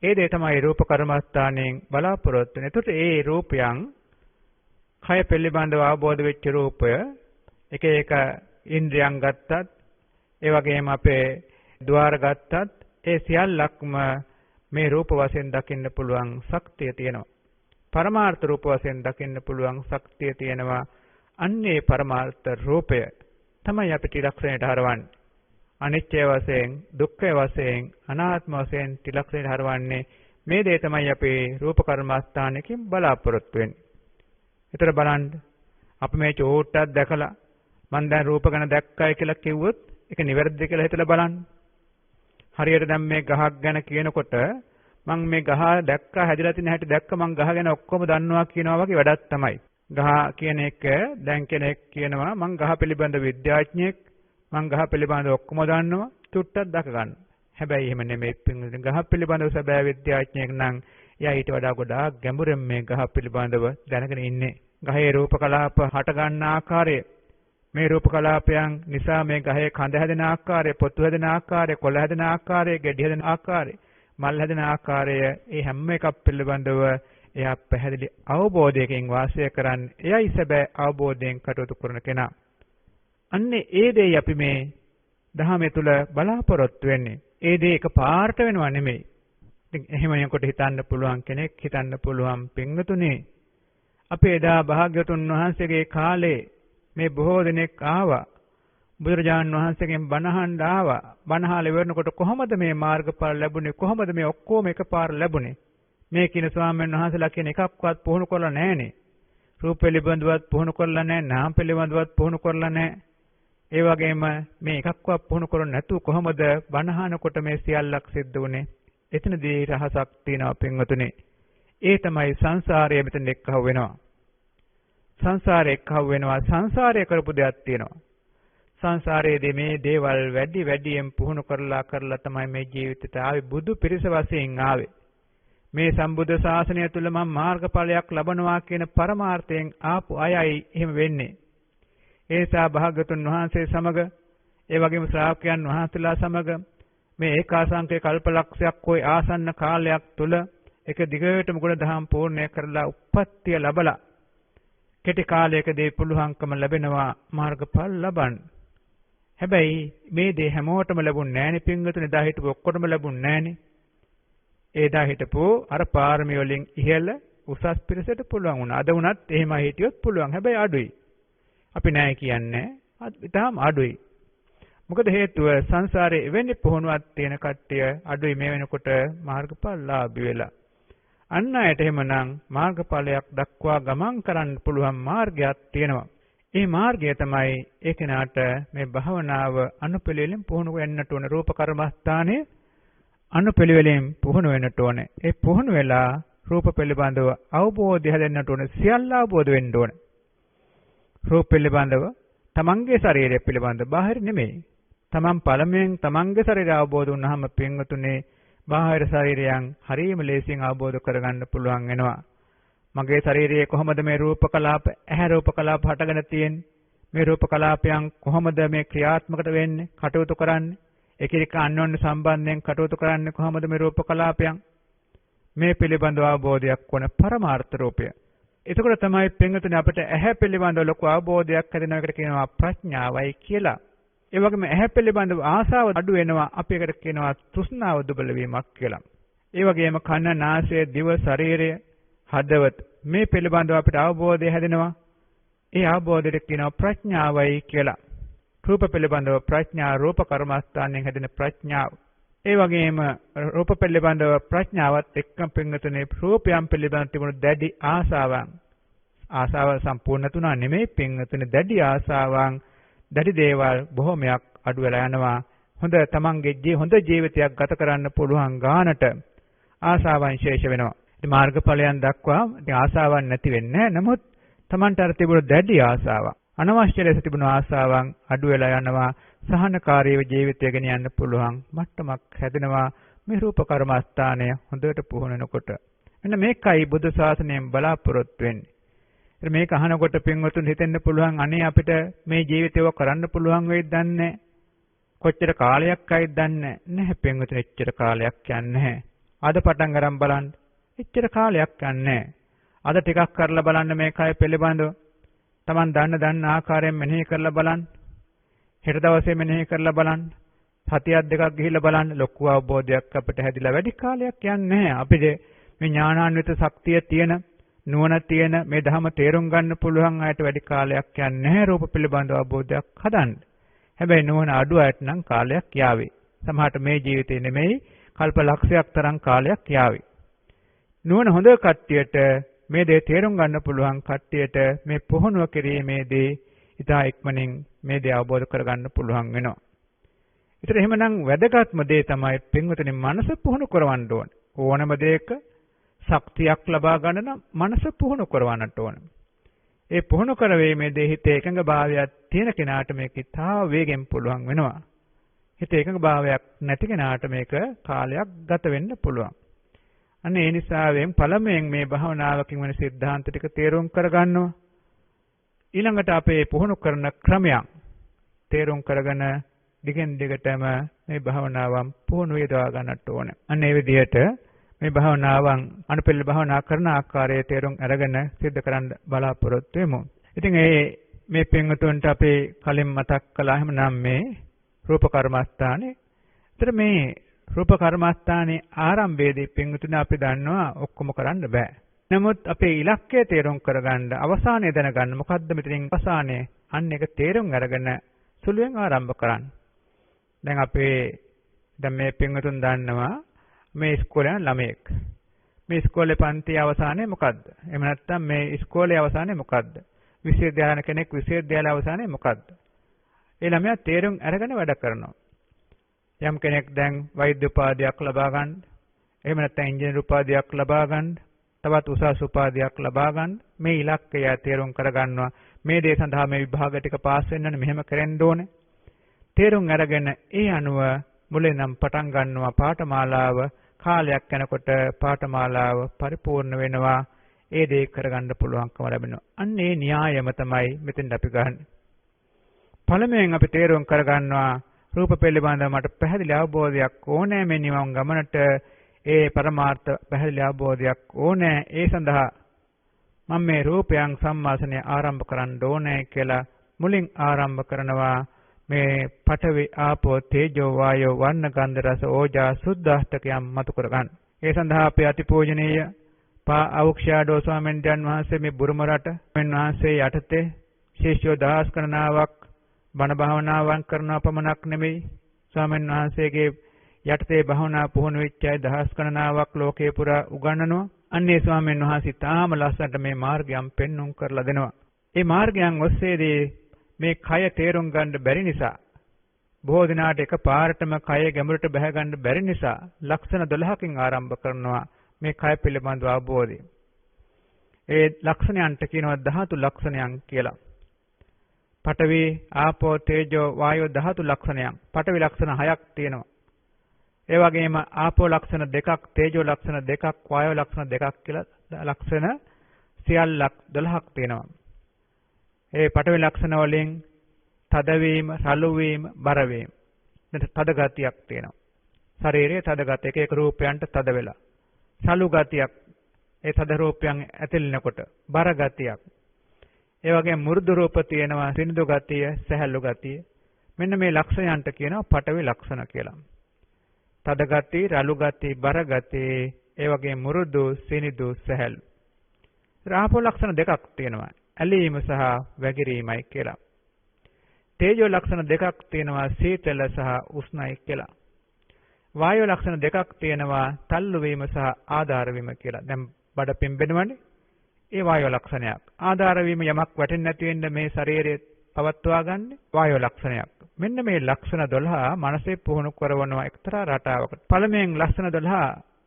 ඒ දේ තමයි රූප කර්මස්ථානයෙන් බලාපොරොත්තු වෙන්නේ. එතකොට ඒ රූපයන් කය පිළිබඳව අවබෝධ වෙච්ච රූපය එක ඉන්ද්‍රියන් ගත්තත් ඒ වගේම අපේ ద్వාර ගත්තත් ඒ සියල්ලක්ම මේ රූප වශයෙන් දකින්න පුළුවන් ශක්තිය තියෙනවා. පරමාර්ථ රූප වශයෙන් දකින්න පුළුවන් ශක්තිය තියෙනවා. අන්නේ පරමාර්ථ රූපය තමයි අපිට ත්‍රිලක්ෂණයට හරවන්නේ. අනිත්‍ය වශයෙන්, දුක්ඛ වශයෙන්, අනාත්ම වශයෙන් ත්‍රිලක්ෂණයට හරවන්නේ මේ දේ තමයි අපේ රූප කර්මස්ථානයකින් බලාපොරොත්තු වෙන්නේ. ඒතර බලන්න අපි මේ චෝට්ටක් දැකලා මම දැන් රූප ගැන දැක්කයි කියලා කිව්වොත් ඒක නිවැරදිද කියලා හිතලා බලන්න. හරියට දැන් මේ ගහක් ගැන කියනකොට මම මේ ගහ දැක්කා, හැදිලා තියෙන හැටි දැක්ක, මම ගහ ගැන ඔක්කොම දන්නවා කියනවා වගේ වැඩක් තමයි. ගහ කියන එක දැන් කෙනෙක් කියනවා මම ගහ පිළිබඳ විද්‍යාඥයෙක්, මම ගහ පිළිබඳ ඔක්කොම දන්නවා, චුට්ටක් දක ගන්න. හැබැයි එහෙම නෙමෙයි. ගහ පිළිබඳව සැබෑ විද්‍යාඥයෙක් නම් එයා ඊට වඩා ගොඩාක් ගැඹුරින් මේ ගහ පිළිබඳව දැනගෙන ඉන්නේ. ගහේ රූප කලාප හට ගන්න ආකාරය, මේ රූප කලාපයන් නිසා මේ ගහේ කඳ හැදෙන ආකාරය, පොතු හැදෙන ආකාරය, කොළ හැදෙන ආකාරය, ගෙඩි හැදෙන ආකාරය, මල් හැදෙන ආකාරය, ඒ හැම එකක් පිළිබඳව එයා පැහැදිලි අවබෝධයකින් වාසය කරන්නේ. එයයි සැබෑ අවබෝධයෙන් කටයුතු කරන කෙනා. අන්නේ ඒ දෙය අපි මේ දහමේ තුල බලාපොරොත්තු වෙන්නේ. ඒ දේ එක පාර්ට වෙනව නෙමෙයි. ඉතින් එහෙම යනකොට හිතන්න පුළුවන් කෙනෙක්, හිතන්න පුළුවන් පින්වතුනි, අපි එදා භාග්‍යවතුන් වහන්සේගේ කාලේ මේ බොහෝ දෙනෙක් ආවා. බුදුරජාණන් වහන්සේගෙන් බණ අහන්න ආවා. බණ අහලා ඉවරනකොට කොහොමද මේ මාර්ගඵල ලැබුණේ? කොහොමද මේ ඔක්කොම එකපාර ලැබුණේ? මේ කින ස්වාමීන් වහන්සේලා කියන එකක්වත් පුහුණු කරලා නැහනේ. රූප පිළිබඳවත් පුහුණු කරලා නැහැ, නාම පිළිබඳවත් පුහුණු කරලා නැහැ. ඒ වගේම මේ එකක්වත් පුහුණු කරන්නේ නැතුව කොහොමද බණ අහනකොට මේ සියල්ලක් සිද්ධ වුනේ? එතනදී රහසක් තියෙනවා පින්වතුනි. ඒ තමයි සංසාරයේ මෙතන එක්කව වෙනවා. සංසාරේ එක්කව වෙනවා. සංසාරයේ කරපු දෙයක් තියෙනවා. සංසාරයේදී මේ දේවල් වැඩියෙන් පුහුණු කරලා තමයි මේ ජීවිතයට ආවේ. බුදු පිරිස වශයෙන් ආවේ. මේ සම්බුද්ධ ශාසනය තුල මම මාර්ගඵලයක් ලබනවා කියන පරමාර්ථයෙන් ආපු අයයි එහෙම වෙන්නේ. ඒ නිසා භාග්‍යවතුන් වහන්සේ සමග, ඒ වගේම ශ්‍රාවකයන් වහන්සේලා සමග මේ ඒකාසංකේ කල්පලක්ෂයක් කොයි ආසන්න කාලයක් තුල එක දිගටම ගුණ දහම් පූර්ණය කරලා උප්පත්තිය ලැබලා කෙටි කාලයකදී පුළුවන්කම ලැබෙනවා මාර්ගඵල ලබන්න. හැබැයි මේ දේ හැමෝටම ලැබුණ නෑනේ පින්වතුනි. එදා හිටපු ඔක්කොටම ලැබුණ නෑනේ. එදා හිටපු අර පාරමී වලින් ඉහළ උසස් පිරිසට පුළුවන් වුණා. අද වුණත් එහෙම හිටියොත් පුළුවන්. හැබැයි අඩුයි. අපි නෑ කියන්නේ. ඊටාම අඩුයි. මොකද හේතුව සංසාරේ එවැනි පුහුණුවක් තියෙන කට්ටිය අඩුයි මේ වෙනකොට මාර්ගඵල ලාභී වෙලා. අන්න ඇයට එහෙමනම් මාර්ගඵලයක් දක්වා ගමන් කරන්න පුළුවන් මාර්ගයක් තියෙනවා. ඒ මාර්ගය තමයි ඒ කෙනාට මේ භාවනාව අනුපිළිවෙලින් පුහුණු වෙන්නට ඕන. රූප කර්මස්ථානයේ අනුපිළිවෙලින් පුහුණු වෙන්නට ඕන. ඒ පුහුණු වෙලා රූප පිළිබඳව අවබෝධය හැදෙන්නට ඕන. සියල්ල අවබෝධ වෙන්න ඕන. රූප පිළිබඳව තමන්ගේ ශරීරය පිළිබඳ බාහිර නෙමෙයි. තමන් පළමුවෙන් තමන්ගේ ශරීරය අවබෝධ වුණාම පින්වතුනේ බාහිර ශරීරයන් හරියම ලේසියෙන් අවබෝධ කරගන්න පුළුවන් වෙනවා. මගේ ශරීරයේ කොහොමද මේ රූප කලාප, ඇහැ රූප කලාප හටගෙන තියෙන්නේ? මේ රූප කලාපයන් කොහොමද මේ ක්‍රියාත්මකට වෙන්නේ, කටයුතු කරන්නේ? එක එක අන්‍යෝන්‍ය සම්බන්ධයෙන් කටයුතු කරන්නේ කොහොමද මේ රූප කලාපයන්? මේ පිළිබඳව අවබෝධයක් වන පරමාර්ථ රූපය. එතකොට තමයි පින්වතුනි අපිට ඇහැ පිළිබඳව ලොකු අවබෝධයක් හැදෙනවා. ඒකට කියනවා ප්‍රඥාවයි කියලා. ඒ වගේම ඇහැ පිළිබඳව ආසාව අඩු වෙනවා. අපි ඒකට කියනවා තෘෂ්ණාව දුබල වීමක් කියලා. ඒ වගේම කන, නාසය, දිව, ශරීරය, හදවත මේ පිළිබඳව අපිට අවබෝධය හැදෙනවා. ඒ අවබෝධයට කියනවා ප්‍රඥාවයි කියලා. රූප පිළිබඳව ප්‍රඥා, රූප කර්මස්ථානයෙන් හැදෙන ප්‍රඥාව. ඒ වගේම රූප පිළිබඳව ප්‍රඥාවත් එක්කම පින්වතුනේ රූපයන් පිළිබඳව තිබුණු දැඩි ආසාව සම්පූර්ණ තුනා නෙමෙයි පින්වතුනේ දැඩි ආසාවන්, දැඩි දේවල් බොහොමයක් අඩු වෙලා යනවා. තමන්ගේ හොඳ ජීවිතයක් ගත කරන්න පුළුවන් ගානට ආසාවන් ශේෂ වෙනවා. ඉතින් මාර්ගඵලයන් දක්වා ආසාවන් නැති වෙන්නේ නැහැ. නමුත් තමන්ට අර තිබුණු දැඩි ආසාවක්, අනවශ්‍ය ලෙස තිබුණු ආසාවන් අඩු වෙලා යනවා. සහනකාරීව ජීවිතය ගෙන යන්න පුළුවන් මට්ටමක් හැදෙනවා මේ රූප කර්මස්ථානය හොඳට පුහුණුනකොට. මෙන්න මේකයි බුදු ශාසනයෙන් බලාපොරොත්තු වෙන්නේ. මේක අහනකොට පින්වතුන් හිතෙන්න පුළුවන් අනේ අපිට මේ ජීවිතේව කරන්න පුළුවන් වෙයිද දන්නේ කොච්චර කාලයක් ආයිද දන්නේ නැහැ. පින්වතුන් එච්චර කාලයක් යන්නේ නැහැ. අද පටන් ගන්න බලන්න. එච්චර කාලයක් යන්නේ නැහැ. අද ටිකක් කරලා බලන්න මේකයි පිළිබඳව. Taman දන්න ආකාරයෙන් මෙනෙහි කරලා බලන්න. හෙට දවසේ මෙනෙහි කරලා බලන්න. සතියක් දෙකක් ගිහිල්ලා බලන්න. ලොකු අවබෝධයක් අපිට හැදිලා වැඩි කාලයක් යන්නේ නැහැ. අපිට මේ ඥානාන්විත ශක්තිය තියෙන, නුවණ තියෙන මේ ධර්ම තේරුම් ගන්න පුළුවන් අයට වැඩි කාලයක් යන්නේ නැහැ රූප පිළිබඳව අවබෝධයක් හදන්න. හැබැයි නුවණ අඩු අයට නම් කාලයක් යාවේ. සමහරට මේ ජීවිතේ නෙමෙයි කල්ප ලක්ෂයක් තරම් කාලයක් යාවේ. නුවණ හොඳ කට්ටියට මේ දේ තේරුම් ගන්න පුළුවන් කට්ටියට මේ පුහුණුව කිරීමේදී ඉතා ඉක්මනින් මේ දේ අවබෝධ කරගන්න පුළුවන් වෙනවා. ඒතර එහෙමනම් වැදගත්ම දේ තමයි පින්වතුනි මනස පුහුණු කරවන්න ඕන. ඕනම දෙයක ශක්තියක් ලබා ගන්න නම් මනස පුහුණු කරවන්නට ඕන. ඒ පුහුණු කරවීමේදී හිතේ එකඟභාවයක් තියෙන කෙනාට මේක ඉතා වේගෙන් පුළුවන් වෙනවා. හිතේ එකඟභාවයක් නැති කෙනාට මේක කාලයක් ගත වෙන්න පුළුවන්. අන්න ඒ නිසාවෙන් පළමුවෙන් මේ භාවනාවකින් වෙන સિદ્ધාන්ත ටික තේරුම් කරගන්නවා. ඊළඟට අපේ පුහුණු කරන ක්‍රමයන් තේරුම් කරගෙන දිගින් දිගටම මේ භාවනාවන් පුහුණු වේදවා ගන්නට ඕන. අන්න ඒ විදිහට මේ භාවනාවන් අනුපිළිවෙල භාවනා කරන ආකාරය තේරුම් අරගෙන සිද්ධ කරන්න බලාපොරොත්තු වෙමු. ඉතින් මේ පින්වතුන්ට අපි කලින් මතක් කළා එහෙමනම් මේ රූප කර්මස්ථානේ. ඒතර මේ රූප කර්මස්ථානේ ආරම්භයේදී පින්වතුන් අපි දන්නවා ඔක්කොම කරන්න බෑ. නමුත් අපේ ඉලක්කය තේරුම් කරගන්න අවසානය දැනගන්න මොකද්ද මෙතනින් අවසානය අන්න එක තේරුම් අරගෙන සුළුවෙන් ආරම්භ කරන්න. දැන් මේ පින්වතුන් දන්නවා මේ ඉස්කෝලේ යන ළමයෙක්. මේ ඉස්කෝලේ පන්ති අවසානයේ මොකද්ද? එහෙම නැත්නම් මේ ඉස්කෝලේ අවසානයේ මොකද්ද? විශ්වවිද්‍යාල කෙනෙක් විශ්වවිද්‍යාල අවසානයේ මොකද්ද? ඒ ළමයා තේරුම් අරගෙන වැඩ කරනවා. යම් කෙනෙක් දැන් වෛද්‍ය උපාධියක් ලබා ගන්න, එහෙම නැත්නම් ඉංජිනේරු උපාධියක් ලබා ගන්න, තවත් උසස් උපාධියක් ලබා ගන්න මේ ඉලක්කය තේරුම් කරගන්නවා. මේ දේ සඳහා මේ විභාග ටික පාස් වෙන්න ඕනේ, මෙහෙම කරන්න ඕනේ. තේරුම් අරගෙන ඒ අනුව මුලින්නම් පටන් ගන්නවා පාඨමාලාව. කාලයක් යනකොට පාඨමාලාව පරිපූර්ණ වෙනවා. ඒ දේ කරගන්න පුළුවන්කම ලැබෙනවා. අන්න ඒ න්‍යායම තමයි මෙතෙන් අපි ගන්න. පළමුවෙන් අපි තේරුම් කරගන්නවා රූප පිළිබඳව මට පැහැදිලි අවබෝධයක් ඕනෑ. මේ නිවන් ගමනට ඒ පරමාර්ථ පැහැදිලි අවබෝධයක් ඕනෑ. ඒ සඳහා මම මේ රූපයන් සම්මාසනය ආරම්භ කරන්න ඕනේ කියලා මුලින් ආරම්භ කරනවා. මේ පඨවි ආපෝ තේජෝ වායෝ වර්ණ ගන්ධ රස ඕජා සුද්ධාෂ්ටකයන් මතු කරගන්න. ඒ සඳහා අපේ අතිපූජනීය අවුක්ෂාඩෝ ස්වාමීන් වහන්සේ මේ බුරුම රට වහන්සේ යටතේ ශිෂ්‍යෝ දහස් ගණනාවක් බණ භාවනාවන් කරන පමණක් නෙමෙයි ස්වාමීන් වහන්සේගේ යටතේ භාවනා පුහුණු වෙච්ච අය දහස් ගණනාවක් ලෝකේ පුරා උගන්වනවා. අන්නේ ස්වාමීන් වහන්සේ තාම ලස්සනට මේ මාර්ගයන් පෙන්눔 කරලා දෙනවා. මේ මාර්ගයන් ඔස්සේදී මේ කය තේරුම් ගන්න බැරි නිසා බොහෝ දිනාට එකපාරටම කය ගැඹුරට බැහැ ගන්න බැරි නිසා ලක්ෂණ 12කින් ආරම්භ කරනවා මේ කය පිළිබඳව අවබෝධය. ඒ ලක්ෂණයන්ට කියනවා ධාතු ලක්ෂණයන් කියලා. පඨවි, ආපෝ, තේජෝ, වායෝ ධාතු ලක්ෂණයන්. පඨවි ලක්ෂණ 6ක් තියෙනවා. ඒ වගේම ආපෝ ලක්ෂණ 2ක්, තේජෝ ලක්ෂණ 2ක්, වායෝ ලක්ෂණ 2ක් කියලා ලක්ෂණ සියල්ලක් 12ක් තියෙනවා. ඒ පඨවි ලක්ෂණ වලින් තදවීම, රළු වීම, බර වීම. තද ගතියක් තියෙනවා. ශරීරයේ තද ගතිය එක රූපයන්ට තද වෙලා. රළු ගතියක් ඒ තද රූපයන් ඇතිලෙනකොට බර ගතියක්. ඒ වගේම මෘදු රූප තියෙනවා, සිනිඳු ගතිය, සැහැල්ලු ගතිය. මෙන්න මේ ලක්ෂණයන්ට කියනවා පඨවි ලක්ෂණ කියලා. තද ගති, රළු ගති, බර ගති, ඒ වගේම මෘදු, සිනිඳු, සැහැල්ලු. ආපෝ ලක්ෂණ දෙකක් තියෙනවා. ඇලීම සහ වැగిරීමයි කියලා. තේජෝ ලක්ෂණ දෙකක් තියෙනවා, සීතල සහ උෂ්ණයි කියලා. වායෝ ලක්ෂණ දෙකක් තියෙනවා, තල්ලු වීම සහ ආධාර වීම කියලා. දැන් බඩ පිම්බෙනවනේ. ඒ වායෝ ලක්ෂණයක්. ආධාර වීම යමක් වැටෙන්නේ නැති වෙන්න මේ ශරීරය පවත්වා ගන්න වායෝ ලක්ෂණයක්. මෙන්න මේ ලක්ෂණ 12 මනසේ පුහුණු කරනවා එක්තරා රටාවකට. පළමුවෙන් ලක්ෂණ 12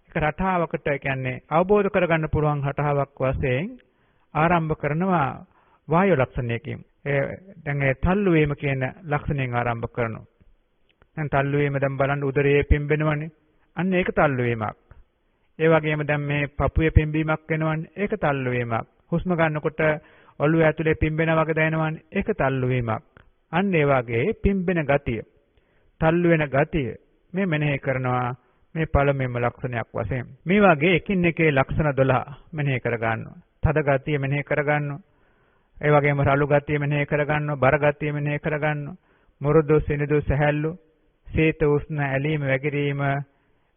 එක රටාවකට කියන්නේ අවබෝධ කරගන්න පුළුවන් රටාවක් වශයෙන් ආරම්භ කරනවා වායෝ ලක්ෂණයකින්. දැන් ඒ තල්ලු වීම කියන ලක්ෂණයෙන් ආරම්භ කරනවා. දැන් තල්ලු වීම දැන් බලන්න උදරයේ පිම්බෙනවනේ. අන්න ඒක තල්ලු වීමක්. ඒ වගේම දැන් මේ පපුවේ පිම්බීමක් වෙනවනේ. ඒක තල්ලු වීමක්. හුස්ම ගන්නකොට ඔළුව ඇතුලේ පිම්බෙනා වගේ දැනෙනවනේ. ඒක තල්ලු වීමක්. අන්න ඒ වගේ පිම්බෙන ගතිය, තල්ලු වෙන ගතිය මේ මෙනෙහි කරනවා මේ පළමුවෙන්ම ලක්ෂණයක් වශයෙන්. මේ වගේ එකින් එකේ ලක්ෂණ 12 මෙනෙහි කර ගන්නවා. තද ගතිය මෙනෙහි කර ගන්නවා. ඒ වගේම රළු ගතිය මෙනෙහි කර ගන්නවා, බර ගතිය මෙනෙහි කර ගන්නවා. මුරුදු, සිනිඳු, සැහැල්ලු, සීත, උෂ්ණ, ඇලීම, වැగిරීම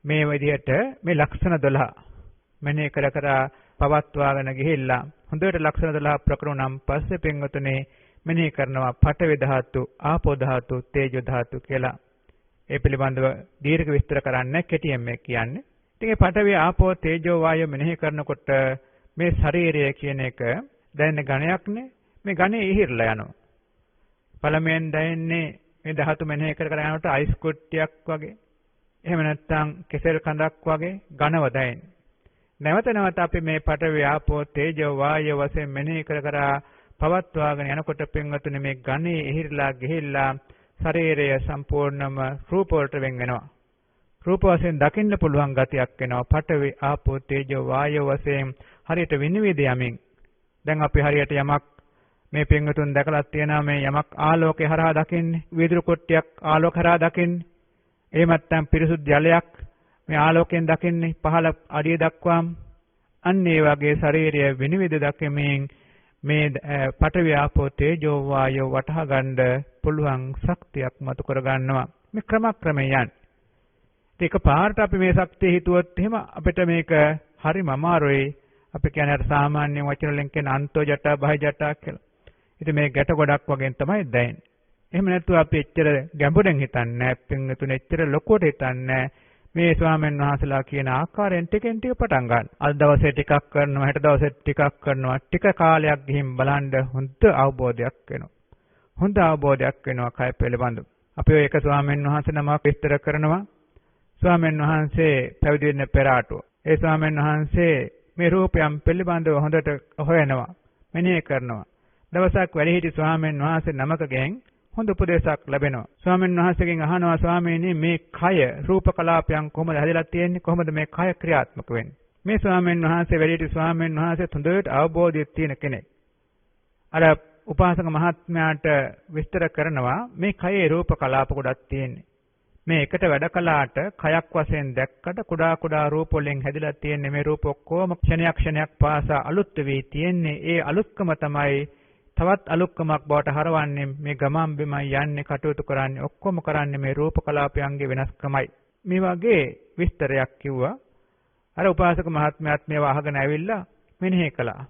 මේ විදිහට මේ ලක්ෂණ 12 මෙනෙහි කර කර පවත්වාගෙන ගිහිල්ලා හොඳට ලක්ෂණ 12 ප්‍රකරණ නම් පස්සේ පින්වතුනේ මෙනෙහි කරනවා පඨවි ධාතු, ආපෝ ධාතු, තේජෝ ධාතු කියලා. ඒ පිළිබඳව දීර්ඝ විස්තර කරන්න කෙටියෙන් මේ කියන්නේ. ඉතින් මේ පඨවි, ආපෝ, තේජෝ, වායෝ මෙනෙහි කරනකොට මේ ශරීරය කියන එක දැනෙන ඝණයක්නේ. මේ ඝණය ඉහිරලා යනවා. පළමුවෙන් දැනෙන්නේ මේ ධාතු මෙනෙහි කර කර යනකොට අයිස් කුට්ටියක් වගේ. එහෙම නැත්නම් කෙසෙල් කඳක් වගේ ඝනව දැනෙන. නැවත නැවත අපි මේ පඨවි, ආපෝ, තේජෝ, වායෝ වශයෙන් මෙනෙහි කර කර පවත්වාගෙන යනකොට පින්වතුනි මේ ඝනේ ඉහිරලා ගිහිල්ලා ශරීරය සම්පූර්ණම රූප වලට වෙන් වෙනවා. රූප වශයෙන් දකින්න පුළුවන් ගතියක් වෙනවා. පඨවි, ආපෝ, තේජෝ, වායෝ වශයෙන් හරියට විනිවිද යමින්. දැන් අපි හරියට යමක් මේ පින්වතුන් දැකලා තියෙනවා මේ යමක් ආලෝකය හරහා දකින්නේ. වීදුරු කොට්ටියක් ආලෝක හරහා දකින්නේ. එහෙම නැත්නම් පිරිසුදු ජලයක් මේ ආලෝකයෙන් දකින්නේ පහළ අඩිය දක්වාම. අන්න ඒ වගේ ශරීරය විනිවිද දකිමින් මේ පඨවි, ආපෝ, තේජෝ, වායෝ වටහා ගන්න පුළුවන් ශක්තියක් මතු කර ගන්නවා. මේ ක්‍රමක්‍රමයෙන් ඒක පාරට අපි මේ ශක්තිය හිතුවොත් එහෙම අපිට මේක හරිම අමාරුයි. අපි කියන්නේ අර සාමාන්‍ය වචන වලින් කියන අන්තෝ ජටා බහි ජටා කියලා. ඉතින් මේ ගැට ගොඩක් වගේ තමයි දැනෙන්නේ. එහෙම නැත්නම් අපි එච්චර ගැඹුරෙන් හිතන්නේ නැහැ. පින්තුනේ එච්චර ලොකුවට හිතන්නේ මේ ස්වාමීන් වහන්සේලා කියන ආකාරයෙන් ටිකෙන් ටික පටන් ගන්න. අද දවසේ ටිකක් කරනවා, හෙට දවසේ ටිකක් කරනවා. ටික කාලයක් ගිහින් බලන්න හොඳ අවබෝධයක් වෙනවා. හොඳ අවබෝධයක් වෙනවා කය පිළිබඳව. අපි ඔය එක ස්වාමීන් වහන්සේ නමක් විස්තර කරනවා. ස්වාමීන් වහන්සේ පැවිදි වෙන්න පෙර ආටුව. ඒ ස්වාමීන් වහන්සේ මේ රූපයන් පිළිබඳව හොඳට හොයනවා, මෙනෙහි කරනවා. දවසක් වැඩිහිටි ස්වාමීන් වහන්සේ නමකගෙන් හොඳ උපදේශයක් ලැබෙනවා. ස්වාමීන් වහන්සේගෙන් අහනවා ස්වාමීනි මේ කය රූප කලාපයන් කොහොමද හැදලා තියෙන්නේ? කොහොමද මේ කය ක්‍රියාත්මක වෙන්නේ? මේ ස්වාමීන් වහන්සේ වැඩිහිටි ස්වාමීන් වහන්සේ හොඳට අවබෝධයක් තියෙන කෙනෙක්. අර උපාසක මහත්මයාට විස්තර කරනවා මේ කයේ රූප කලාප ගොඩක් තියෙන්නේ. මේ එකට වැඩ කළාට කයක් වශයෙන් දැක්කට කුඩා කුඩා රූප වලින් හැදිලා තියෙන්නේ. මේ රූප ඔක්කොම ක්ෂණයක් පාසා අලුත් වෙවි තියෙන්නේ. ඒ අලුත්කම තමයි තවත් අලුත්කමක් බවට හරවන්නේ. මේ ගමන් බිමයි යන්නේ, කටයුතු කරන්නේ, ඔක්කොම කරන්නේ මේ රූප කලාපයන්ගේ වෙනස්කමයි. මේ වගේ විස්තරයක් කිව්වා. අර උපාසක මහත්මයාත් මේවා අහගෙන ඇවිල්ලා මෙනෙහි කළා.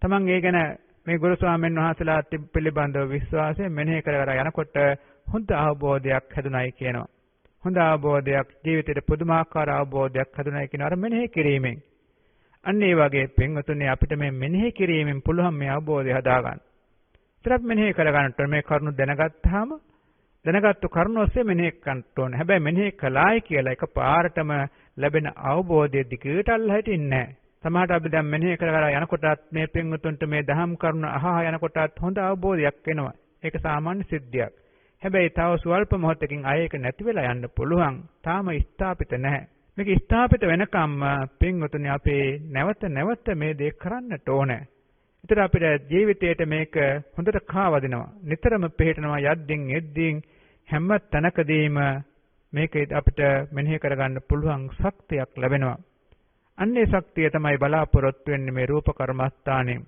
තමන් ඒ ගැන මේ ගුරු ස්වාමීන් වහන්සේලා පිළිබඳව විශ්වාසයෙන් මෙනෙහි කර යනකොට හොඳ අවබෝධයක් හැදුණයි කියනවා. හොඳ අවබෝධයක්, ජීවිතේට පුදුමාකාර අවබෝධයක් හැදුණයි කියනවා. අර මෙනෙහි කිරීමෙන් අන්න ඒ වගේ පින්වතුනි අපිට මේ මෙනෙහි කිරීමෙන් පුළුවන් මේ අවබෝධය හදාගන්න. ඒතරත් මෙනෙහි කරගන්නට මේ කරුණු දැනගත්තාම දැනගත්තු කරුණ ඔස්සේ මෙනෙහි කරන්න ඕනේ. හැබැයි මෙනෙහි කළායි කියලා එකපාරටම ලැබෙන අවබෝධය දිගට අල්ලා හිටින්නේ නැහැ. සමහරට අපි දැන් මෙනෙහි කර යනකොටත් මේ පින්වතුන්ට මේ දහම් කරුණ අහහ යනකොටත් හොඳ අවබෝධයක් එනවා. ඒක සාමාන්‍ය සිද්ධියක්. හැබැයි තව ස්වල්ප මොහොතකින් ආයෙ ඒක නැති වෙලා යන්න පුළුවන්. තාම ස්ථාපිත නැහැ. මේක ස්ථාපිත වෙනකම්ම පින්වතුනි අපේ නැවත මේ දේ කරන්නට ඕනේ. ඒතර අපිට ජීවිතේට මේක හොඳට කාවදිනවා. නිතරම පිළිටනවා යද්දින් එද්දින් හැම තැනකදීම මේක අපිට මෙනෙහි කරගන්න පුළුවන් ශක්තියක් ලැබෙනවා. අන්නේ ශක්තිය තමයි බලාපොරොත්තු වෙන්නේ මේ රූප කර්මස්ථානේ.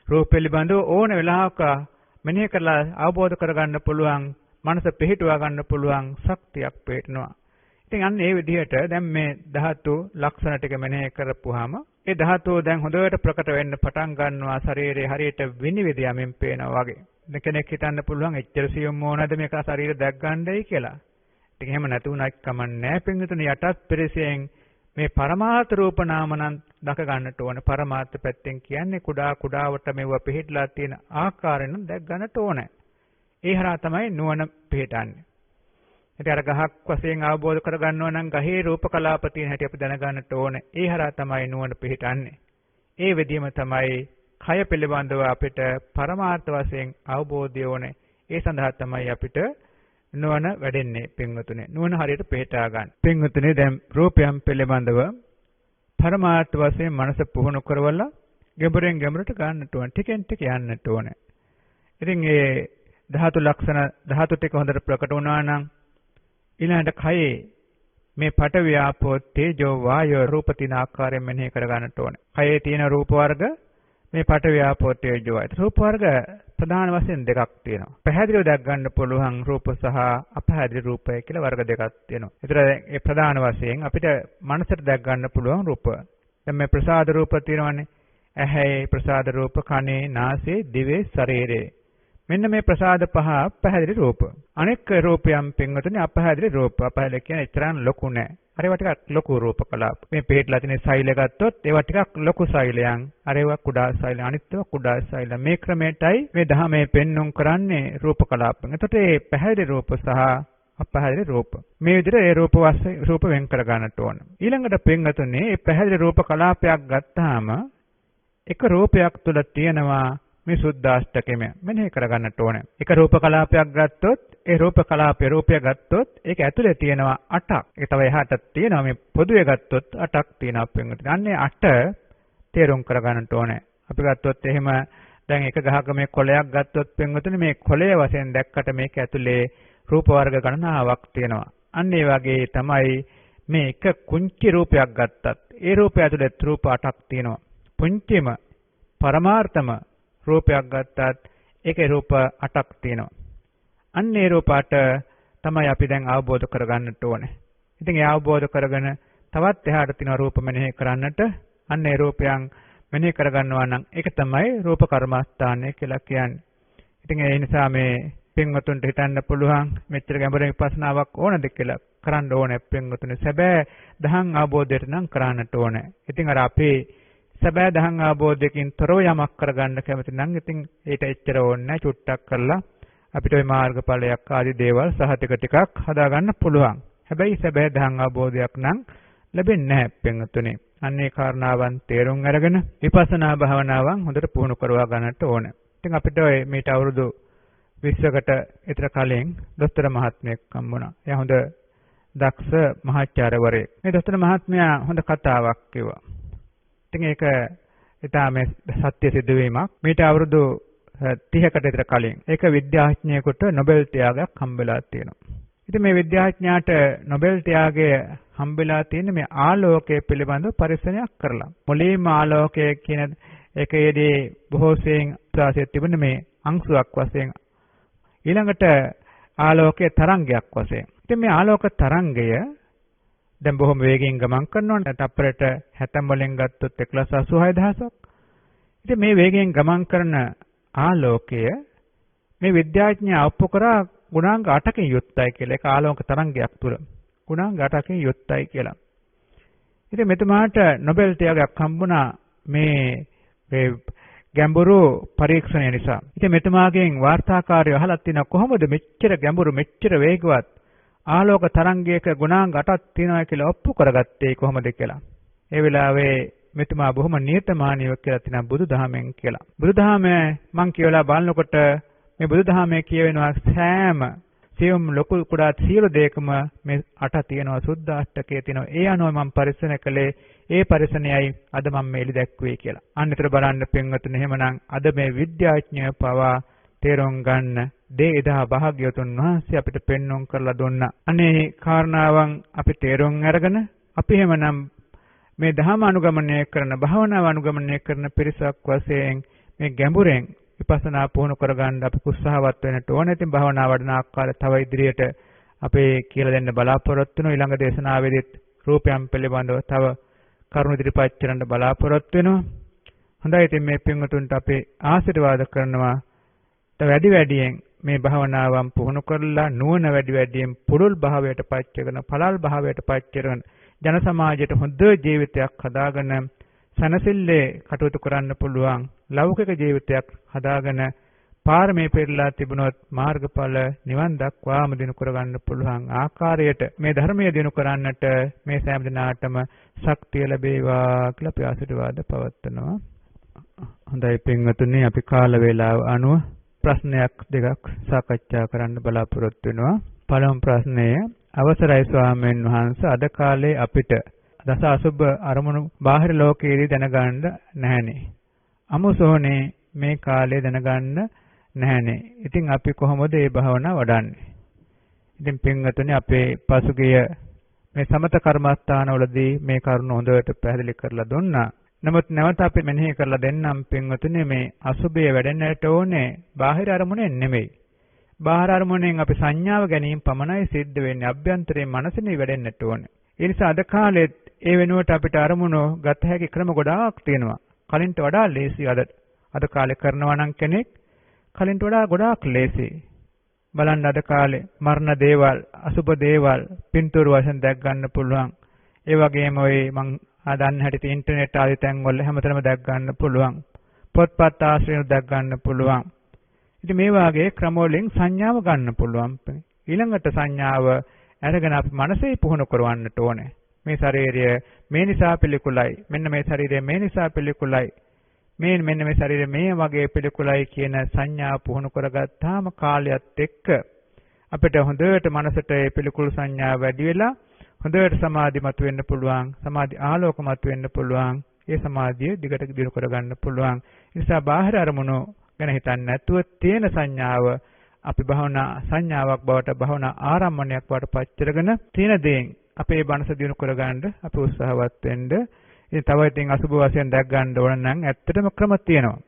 රූප පිළිබඳව ඕන වෙලාවක මෙනෙහි කරලා අවබෝධ කරගන්න පුළුවන්, මනස පිහිටුවා ගන්න පුළුවන් ශක්තියක් පිහිටනවා. ඉතින් අන්න ඒ විදිහට දැන් මේ ධාතු ලක්ෂණ ටික මෙනෙහි කරපුවාම ඒ ධාතුව දැන් හොඳට ප්‍රකට වෙන්න පටන් ගන්නවා ශරීරයේ හරියට විනිවිද යමින් පේනවා වගේ. දැන් කෙනෙක් හිතන්න පුළුවන් එච්චර සියුම් මොනද මේක ශරීරය දැක් ගන්නයි කියලා. ඉතින් එහෙම නැතුණක් කමන්නේ පින්විතනේ යටත් පෙරසෙන් මේ පරමාර්ථ රූප නාම නම් දක ගන්නට ඕන. පරමාර්ථ පැත්තෙන් කියන්නේ කුඩාවට මෙව පිළිట్లా තියෙන ආකාරයෙන් දැක් ගන්නට ඕන. ඒ හරහා තමයි නුවණ පිළිටන්නේ. ඉතින් අර ගහක් වශයෙන් අවබෝධ කරගන්නවා නම් ගහේ රූප කලාප තියෙන හැටි අපි දැනගන්නට ඕන. ඒ හරහා තමයි නුවණ පිළිටන්නේ. ඒ විදිහම තමයි කය පිළිබඳව අපිට පරමාර්ථ වශයෙන් අවබෝධය ඕනේ. ඒ සඳහා තමයි අපිට නුවණ වැඩෙන්නේ පින්වතුනි. නුවණ හරියට පිළිටා ගන්න. පින්වතුනි දැන් රූපයන් පිළිබඳව පරමාර්ථ වශයෙන් මනස පුහුණු කරවලා ගැඹුරෙන් ගැඹුරට ගන්නට ඕන. ටිකෙන් ටික යන්නට ඕන. ඉතින් ඒ ධාතු ලක්ෂණ ධාතු ටික හොඳට ප්‍රකට වුණා නම් ඊළඟට කයේ මේ පඨවි ආපෝ තේජෝ වායෝ රූප තින ආකාරයෙන් මෙනෙහි කර ගන්නට ඕන. කයේ තියෙන රූප වර්ග මේ පඨවි ආපෝ තේජෝ වායෝ රූප වර්ග ප්‍රධාන වශයෙන් දෙකක් තියෙනවා. පැහැදිලිව දැක් ගන්න පුළුවන් රූප සහ අපහැදිලි රූපය කියලා වර්ග දෙකක් තියෙනවා. ඒතර ඒ ප්‍රධාන වශයෙන් අපිට මනසට දැක් ගන්න පුළුවන් රූප. දැන් මේ ප්‍රසාද රූප තියෙනවානේ. ඇහැේ ප්‍රසාද රූප, කනේ, නාසයේ, දිවේ, ශරීරයේ. මෙන්න මේ ප්‍රසාද පහ පැහැදිලි රූප. අනෙක් රූපයන් පින්වතුනි අපහැදිලි රූප. අපහැදිලි කියන්නේ එතරම් ලොකු නෑ. අර ඒවා ටිකක් ලොකු රූප කලාප. මේ පිටලා තියෙන සෛල ගත්තොත් ඒවා ටිකක් ලොකු සෛලයන්. අර ඒවා කුඩා සෛල, අනිත් ඒවා කුඩා සෛල. මේ ක්‍රමයටයි මේ ධහමේ පෙන්눔 කරන්නේ රූප කලාපෙන්. එතකොට මේ පැහැදිලි රූප සහ අපහැදිලි රූප. මේ විදිහට ඒ රූප වෙන් කර ගන්නට ඕන. ඊළඟට පින්වතුනි මේ පැහැදිලි රූප කලාපයක් ගත්තාම එක රූපයක් තුල තියෙනවා මේ සුද්ධාෂ්ටකෙම මෙනෙහි කරගන්නට ඕනේ. එක රූප කලාපයක් ගත්තොත් ඒ රූප කලාපයේ රූපය ගත්තොත් ඒක ඇතුලේ තියෙනවා 8ක්. ඒක තව එහාටත් තියෙනවා මේ පොදුවේ ගත්තොත් 8ක් තියෙනවා පින්වතුනි. අන්නේ 8 තේරුම් කරගන්නට ඕනේ. අපි ගත්තොත් එහෙම දැන් එක ගහක මේ කොළයක් ගත්තොත් පින්වතුනි මේ කොළය වශයෙන් දැක්කට මේක ඇතුලේ රූප වර්ග ගණනාවක් තියෙනවා. අන්න ඒ වගේ තමයි මේ එක කුංචි රූපයක් ගත්තත් ඒ රූපය ඇතුලේ රූප 8ක් තියෙනවා. පුංචිම පරමාර්ථම රූපයක් ගත්තත් ඒකේ රූප 8ක් තියෙනවා. අන්න ඒ රූප 8 තමයි අපි දැන් අවබෝධ කරගන්නට ඕනේ. ඉතින් ඒ අවබෝධ කරගෙන තවත් එහාට තියෙන රූප මෙනෙහි කරන්නට අන්න ඒ රූපයන් මෙනෙහි කරගන්නවා නම් ඒක තමයි රූප කර්මස්ථානය කියලා කියන්නේ. ඉතින් ඒ නිසා මේ පින්වතුන්ට හිතන්න පුළුවන් මෙච්චර ගැඹුරින් විපස්සනාවක් ඕනද කියලා. කරන්න ඕනේ පින්වතුනි. සැබෑ දහම් අවබෝධයට නම් කරන්නට ඕනේ. ඉතින් අර අපේ සැබෑ දහම් අවබෝධයකින් තොරව යමක් කරගන්න කැමති නම් ඉතින් ඒට එච්චර ඕනේ නැහැ. චුට්ටක් කරලා අපිට ওই මාර්ගඵලයක් ආදී දේවල් සහතික ටිකක් හදාගන්න පුළුවන්. හැබැයි සැබෑ දහම් අවබෝධයක් නම් ලැබෙන්නේ නැහැ පින්වතුනි. අන්නේ කාරණාවන් තේරුම් අරගෙන විපස්සනා භාවනාවන් හොඳට පුහුණු කරවා ගන්නට ඕනේ. ඉතින් අපිට මේට අවුරුදු 20කට විතර කලින් දොස්තර මහත්මයෙක් හම්බුණා. එයා හොඳ දක්ෂ මහාචාර්යවරයෙක්. මේ දොස්තර මහත්මයා හොඳ කතාවක් කිව්වා. ඉතින් ඒක ඊටාම සත්‍ය සිදුවීමක්. මේට අවුරුදු 30කට විතර කලින් ඒක විද්‍යාඥයෙකුට නොබෙල් ත්‍යාගයක් හම්බෙලා තියෙනවා. ඉතින් මේ විද්‍යාඥයාට නොබෙල් ත්‍යාගය හම්බෙලා තියෙන්නේ මේ ආලෝකය පිළිබඳව පරිශීලනයක් කරලා. මුලින්ම ආලෝකය කියන එකේදී බොහෝ සෙයින් ප්‍රාසය තිබුණේ මේ අංශුවක් වශයෙන්. ඊළඟට ආලෝකයේ තරංගයක් වශයෙන්. ඉතින් මේ ආලෝක තරංගය දැන් බොහොම වේගයෙන් ගමන් කරනවානේ. තප්පරයට 70 වලින් ගත්තොත් 1,86,000ක්. ඉතින් මේ වේගයෙන් ගමන් කරන ආලෝකය මේ විද්‍යාඥයා ඔප්පු කරා ගුණාංග 8කින් යුක්තයි කියලා. ඒක ආලෝක තරංගයක් තුල ගුණාංග 8කින් යුක්තයි කියලා. ඉතින් මෙතුමාට නොබෙල් ත්‍යාගයක් හම්බුණා මේ ගැඹුරු පරීක්ෂණය නිසා. ඉතින් මෙතුමාගෙන් වාර්තාකාරය අහලා තිනා කොහොමද මෙච්චර ගැඹුරු මෙච්චර වේගවත් ආලෝක තරංගයක ගුණාංග 8ක් තියෙනවා කියලා ඔප්පු කරගත්තේ කොහොමද කියලා. ඒ වෙලාවේ මෙතුමා බොහොම නියතමානීව කියලා තිනා බුදුදහමෙන් කියලා. බුදුදහම මං කියවලා බලනකොට මේ බුදුදහමේ කියවෙනවා සෑම සියුම් ලොකු කුඩා සියලු දෙයකම මේ 8 තියෙනවා සුද්ධාෂ්ටකයේ තියෙනවා. ඒ අනුව මම පරිස්සම කළේ ඒ පරිසරණයයි අද මම මේ එලි දැක්ුවේ කියලා. අන්නතර බලන්න පින්වතුනි එහෙමනම් අද මේ විද්‍යාඥයෝ පවා තේරුම් ගන්න දේ එදා භාග්‍යවතුන් වහන්සේ අපිට පෙන්වුම් කරලා දුන්නා. අනේ කාරණාවන් අපි තේරුම් අරගෙන අපි එහෙමනම් මේ ධර්ම අනුගමනය කරන භාවනාව අනුගමනය කරන පිරිසක් වශයෙන් මේ ගැඹුරෙන් විපස්සනා පුහුණු කරගන්න අපි උත්සාහවත් වෙන්නට ඕනේ. ඉතින් භාවනා වඩන ආකාරය තව ඉදිරියට අපේ කියලා දෙන්න බලාපොරොත්තු වෙනවා. ඊළඟ දේශනාවේදීත් රූපයන් පිළිබඳව තව කරුණු ඉදිරිපත් කරන්න බලාපොරොත්තු වෙනවා. හොඳයි ඉතින් මේ පින්වතුන්ට අපි ආශිර්වාද කරනවා. තව වැඩියෙන් මේ භාවනාවන් පුහුණු කරලා නුවණ වැඩියෙන් පුරුල් භාවයට පත් කරන පළල් භාවයට පත් කරන ජන සමාජයට හොඳ ජීවිතයක් හදාගෙන සනසිල්ලේ කටයුතු කරන්න පුළුවන් ලෞකික ජීවිතයක් හදාගෙන පාරමී පෙරලා තිබුණොත් මාර්ගඵල නිවන් දක්වාම දිනු කරගන්න පුළුවන් ආකාරයට මේ ධර්මය දිනු කරන්නට මේ සෑම දිනාටම ශක්තිය ලැබේවා කියලා අපි ආශිර්වාද පවත්වනවා. හොඳයි පින්වතුනි අපි කාල වේලාව අනුව ප්‍රශ්නයක් දෙකක් සාකච්ඡා කරන්න බලාපොරොත්තු වෙනවා. පළමු ප්‍රශ්නය අවසරයි ස්වාමීන් වහන්සේ අද කාලේ අපිට දස අසුබ අරමුණු බාහිර ලෝකයේදී දැනගන්න නැහැනේ. අමුසෝනේ මේ කාලේ දැනගන්න නැහැනේ. ඉතින් අපි කොහොමද මේ භාවනාව වඩන්නේ? ඉතින් පින්වතුනි අපේ පසුගිය මේ සමත කර්මස්ථානවලදී මේ කරුණ හොඳට පැහැදිලි කරලා දුන්නා. නමුත් නැවත අපි මෙනෙහි කරලා දෙන්නම් පින්වතුනි මේ අසුබය වැඩෙන්නට ඕනේ බාහිර අරමුණෙන් නෙමෙයි. බාහිර අරමුණෙන් අපි සංඥාව ගැනීම පමණයි සිද්ධ වෙන්නේ. අභ්‍යන්තරයෙන් මනසනේ වැඩෙන්නට ඕනේ. ඒ නිසා අද කාලෙත් ඒ වෙනුවට අපිට අරමුණු ගත හැකි ක්‍රම ගොඩාක් තියෙනවා. කලින්ට වඩා ලේසි අද කාලේ කරනවා නම් කෙනෙක් කලින්ට වඩා ගොඩාක් ලේසි. බලන්න අද කාලේ මරණ දේවල්, අසුබ දේවල් පින්තූර වශයෙන් දැක් ගන්න පුළුවන්. ඒ වගේම ඔය මං ආදන්න හැටියට ඉන්ටර්නෙට් ආදී තැන් වල හැමතැනම දැක් ගන්න පුළුවන්. පොත්පත් ආශ්‍රයෙන් දැක් ගන්න පුළුවන්. ඉතින් මේ වාගේ ක්‍රම වලින් සංඥාව ගන්න පුළුවන්. ඊළඟට සංඥාව අරගෙන අපි මනසේ පුහුණු කරවන්නට ඕනේ. මේ ශරීරය මේ නිසා පිළිකුලයි. මෙන්න මේ ශරීරය මේ නිසා පිළිකුලයි. මෙන්න මේ ශරීරය මේ වගේ පිළිකුලයි කියන සංඥා පුහුණු කරගත්තාම කාලයත් එක්ක අපිට හොඳට මනසට ඒ පිළිකුල් සංඥා වැඩි වෙලා හොඳට සමාධිමත් වෙන්න පුළුවන්. සමාධි ආලෝකමත් වෙන්න පුළුවන්. ඒ සමාධිය දිගට දිනු කරගන්න පුළුවන්. ඒ නිසා බාහිර අරමුණු ගැන හිතන්නේ නැතුව තියෙන සංඥාව අපි භවනා සංඥාවක් බවට භවනා ආරම්මණයක් බවට පත් කරගෙන තියෙන දේෙන් අපේ මනස දිනු කරගන්න අපි උත්සාහවත් වෙන්න. ඉතින් තව ඉතින් අසුබ වශයෙන් දැක් ගන්න ඕන නම් ඇත්තටම ක්‍රම තියෙනවා.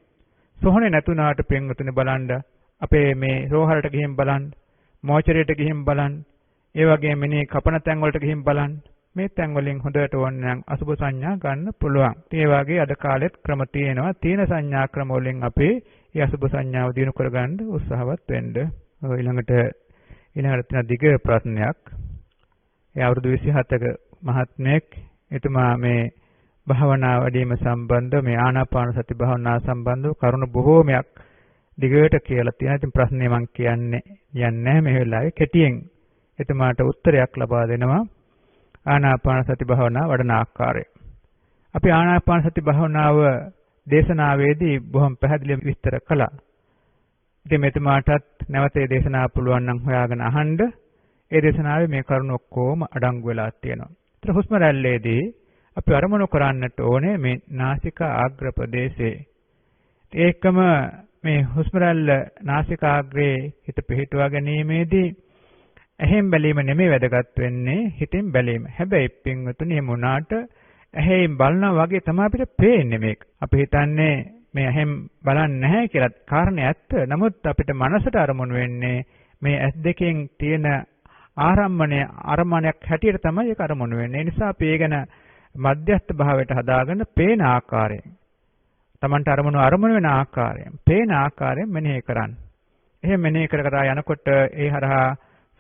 සෝහනේ නැතුණාට පින්වතුනි බලන්න අපේ මේ රෝහලට ගිහින් බලන්න, මෝචරයට ගිහින් බලන්න, ඒ වගේම මේ කපන තැන් වලට ගිහින් බලන්න. මේ තැන් වලින් හොඳට ඕන නම් අසුබ සංඥා ගන්න පුළුවන්. ඒ වගේ අද කාලෙත් ක්‍රම තියෙනවා. තීන සංඥා ක්‍රම වලින් අපි මේ අසුබ සංඥාව දිනු කරගන්න උත්සාහවත් වෙන්න. ඊළඟට තියෙන දිග ප්‍රශ්නයක්. ඒ අවුරුදු 27ක මහත්මයෙක් එතුමා මේ භාවනා වැඩිම සම්බන්ධ මේ ආනාපාන සති භාවනා සම්බන්ධව කරුණු බොහෝමයක් දිගට කියලා තියෙනවා. ඉතින් ප්‍රශ්නේ මම යන්නේ මේ වෙලාවේ කෙටියෙන් එතුමාට උත්තරයක් ලබා දෙනවා. ආනාපාන සති භාවනා වඩන ආකාරය. අපි ආනාපාන සති භාවනාව දේශනාවේදී බොහොම පැහැදිලිව විස්තර කළා. ඉතින් මෙතුමාටත් නැවත ඒ දේශනාව පුළුවන් නම් හොයාගෙන අහන්න. ඒ දේශනාවේ මේ කරුණු ඔක්කොම අඩංගු වෙලා තියෙනවා. ඒතර හුස්ම රැල්ලේදී අපි අරමුණු කරන්නට ඕනේ මේ නාසික ආග්‍ර ප්‍රදේශයේ. ඒකම මේ හුස්ම රැල්ල නාසිකාග්‍රේ හිත පිහිටුවා ගැනීමේදී ඇහෙන් බැලීම නෙමෙයි වැදගත් වෙන්නේ හිතෙන් බැලීම. හැබැයි පින්වතුනි එහෙම වුණාට ඇහෙන් බලනවා වගේ තමයි අපිට පේන්නේ මේක. අපි හිතන්නේ මේ ඇහෙන් බලන්නේ නැහැ කියලා. කාරණේ ඇත්ත. නමුත් අපිට මනසට අරමුණු වෙන්නේ මේ ඇස් දෙකෙන් තියෙන අරමුණයක් හැටියට තමයි ඒක අරමුණු වෙන්නේ. ඒ නිසා අපි ඒ ගැන මධ්‍යස්ථ භාවයට හදාගෙන පේන ආකාරයෙන් තමන්ට අරමුණු වෙන ආකාරයෙන් පේන ආකාරයෙන් මෙනෙහි කරන්න. එහෙම මෙනෙහි කර යනකොට ඒ හරහා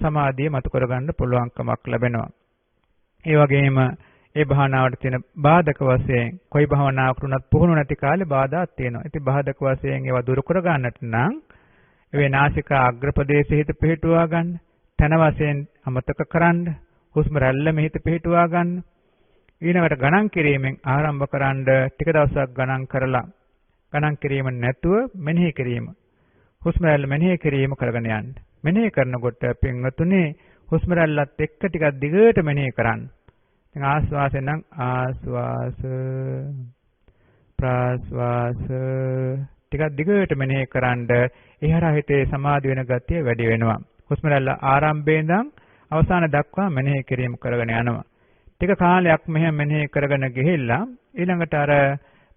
සමාධිය මතු කරගන්න පුළුවන්කමක් ලැබෙනවා. ඒ වගේම ඒ භාවනාවට තියෙන බාධක වශයෙන් කොයි භාවනාවකට උනත් පුහුණු නැති කාලේ බාධාක් තියෙනවා. ඉතින් බාධක වශයෙන් ඒවා දුරු කර ගන්නට නම් ඒ නාසික අග්‍රපදේශයේ හිත පිහිටුවා ගන්න, තන වශයෙන් අමතක කරන්න, හුස්ම රැල්ල මෙහිත පිහිටුවා ගන්න. ඊළඟට ගණන් කිරීමෙන් ආරම්භ කරන්න ටික දවසක් ගණන් කරලා ගණන් කිරීම නැතුව මෙනෙහි කිරීම. හුස්ම රැල්ල මෙනෙහි කිරීම කරගෙන යන්න. මෙනෙහි කරනකොට පින්වතුනි හුස්ම රැල්ලත් එක්ක ටිකක් දිගට මෙනෙහි කරන්න. දැන් ආස්වාසයෙන් නම් ආස්වාස ප්‍රාස්වාස ටිකක් දිගට මෙනෙහි කරන්ඩ එහරා හිතේ සමාධි වෙන ගතිය වැඩි වෙනවා. හුස්ම රැල්ල ආරම්භයේ ඉඳන් අවසාන දක්වා මෙනෙහි කිරීම කරගෙන යනවා. ටික කාලයක් මෙහෙම මෙනෙහි කරගෙන ගිහිල්ලා ඊළඟට අර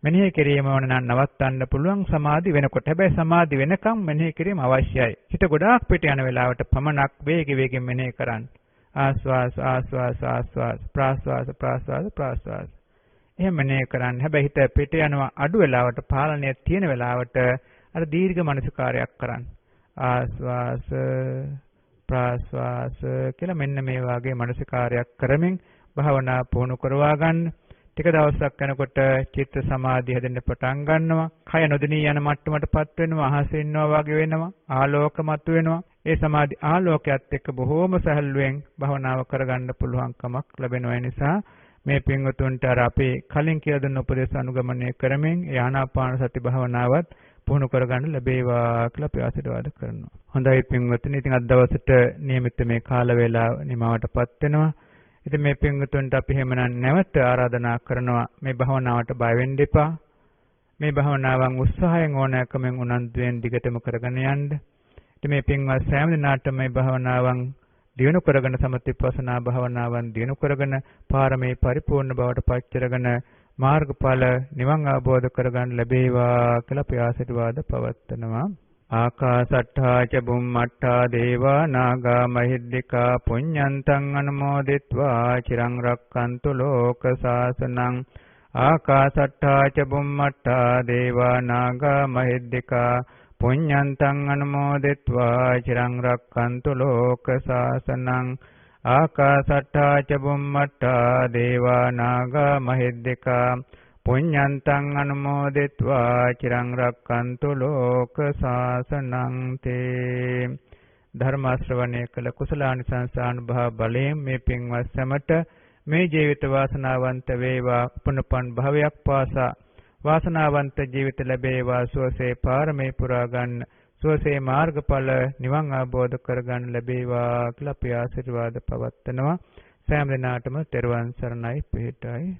මෙනෙහි කිරීම ඕන නම් නවත්තන්න පුළුවන් සමාධි වෙනකොට. හැබැයි සමාධි වෙනකම් මෙනෙහි කිරීම අවශ්‍යයි. හිත ගොඩාක් පිට යන වෙලාවට පමණක් වේගෙන් මෙනෙහි කරන්න. ආස්වාස ආස්වාස ආස්වාස ප්‍රාස්වාස ප්‍රාස්වාස ප්‍රාස්වාස. එහෙම මෙනෙහි කරන්න. හැබැයි හිත පිට යනවා අඩු වෙලාවට පාලනය තියෙන වෙලාවට අර දීර්ඝ මනසිකාරයක් කරන්න. ආස්වාස ප්‍රාස්වාස කියලා මෙන්න මේ වාගේ මනසිකාරයක් කරමින් භාවනා පුහුණු කරවා ගන්න. ටික දවසක් යනකොට චිත්ත සමාධිය හැදෙන්න පටන් ගන්නවා. කය නොදෙනී යන මට්ටමටපත් වෙනවා. අහසේ ඉන්නවා වගේ වෙනවා. ආලෝක මතු වෙනවා. ඒ සමාධි ආලෝකයත් එක්ක බොහෝම සැහැල්ලුවෙන් භාවනාව කරගන්න පුළුවන්කමක් ලැබෙනවා. ඒ නිසා මේ පින්වතුන්ට අර අපේ කලින් කියලා දුන්න උපදේශ අනුගමනය කරමින් ඒ ආනාපාන සති භාවනාවත් පුහුණු කරගන්න ලැබේවා කියලා අපි ආශිර්වාද කරනවා. හොඳයි පින්වතුනි, ඉතින් අද දවසට નિયમિત මේ කාල වේලාව නිමවටපත් වෙනවා. ඉතින් මේ පින්වතුන්ට අපි එහෙමනම් නැවත ආරාධනා කරනවා මේ භාවනාවට බය වෙන්න එපා. මේ භාවනාවන් උත්සාහයෙන් ඕනෑකමෙන් උනන්දුවෙන් දිගටම කරගෙන යන්න. ඉතින් මේ පින්වත් සෑම දිනාටම මේ භාවනාවන් දියුණු කරගෙන සමථවිපස්සනා භාවනාවන් දියුණු කරගෙන පාරමී පරිපූර්ණ බවට පත් කරගෙන මාර්ගඵල නිවන් අවබෝධ කරගන්න ලැබේවා කියලා අපි ආශිර්වාද පවත්වනවා. ආකාසට්ඨා ච බුම්මට්ඨා දේවා නාග මහිද්దికා පුඤ්ඤන්තං අනුමෝදිත්වා චිරං රක්칸තු ලෝක සාසනං. ආකාසට්ඨා ච බුම්මට්ඨා දේවා නාග මහිද්దికා පුඤ්ඤන්තං අනුමෝදිත්වා චිරං රක්칸තු ලෝක සාසනං. ආකාසට්ඨා ච බුම්මට්ඨා දේවා නාග මහිද්దికා පුඤ්ඤන්තං අනුමෝදිත්වා චිරං රක්칸තු ලෝක සාසනං තේ. ධර්ම ශ්‍රවණය කළ කුසලානිසංසානුභව බලයෙන් මේ පින්වත් සැමට මේ ජීවිත වාසනාවන්ත වේවා. උපනපන් භවයක් පාසා වාසනාවන්ත ජීවිත ලැබේවා. සුවසේ පාරමී පුරා ගන්න, සුවසේ මාර්ගඵල නිවන් අවබෝධ කරගන්න ලැබේවා කියලා අපි ආශිර්වාද පවත්වනවා. සෑම දිනාටම තෙරුවන් සරණයි පිහිටයි.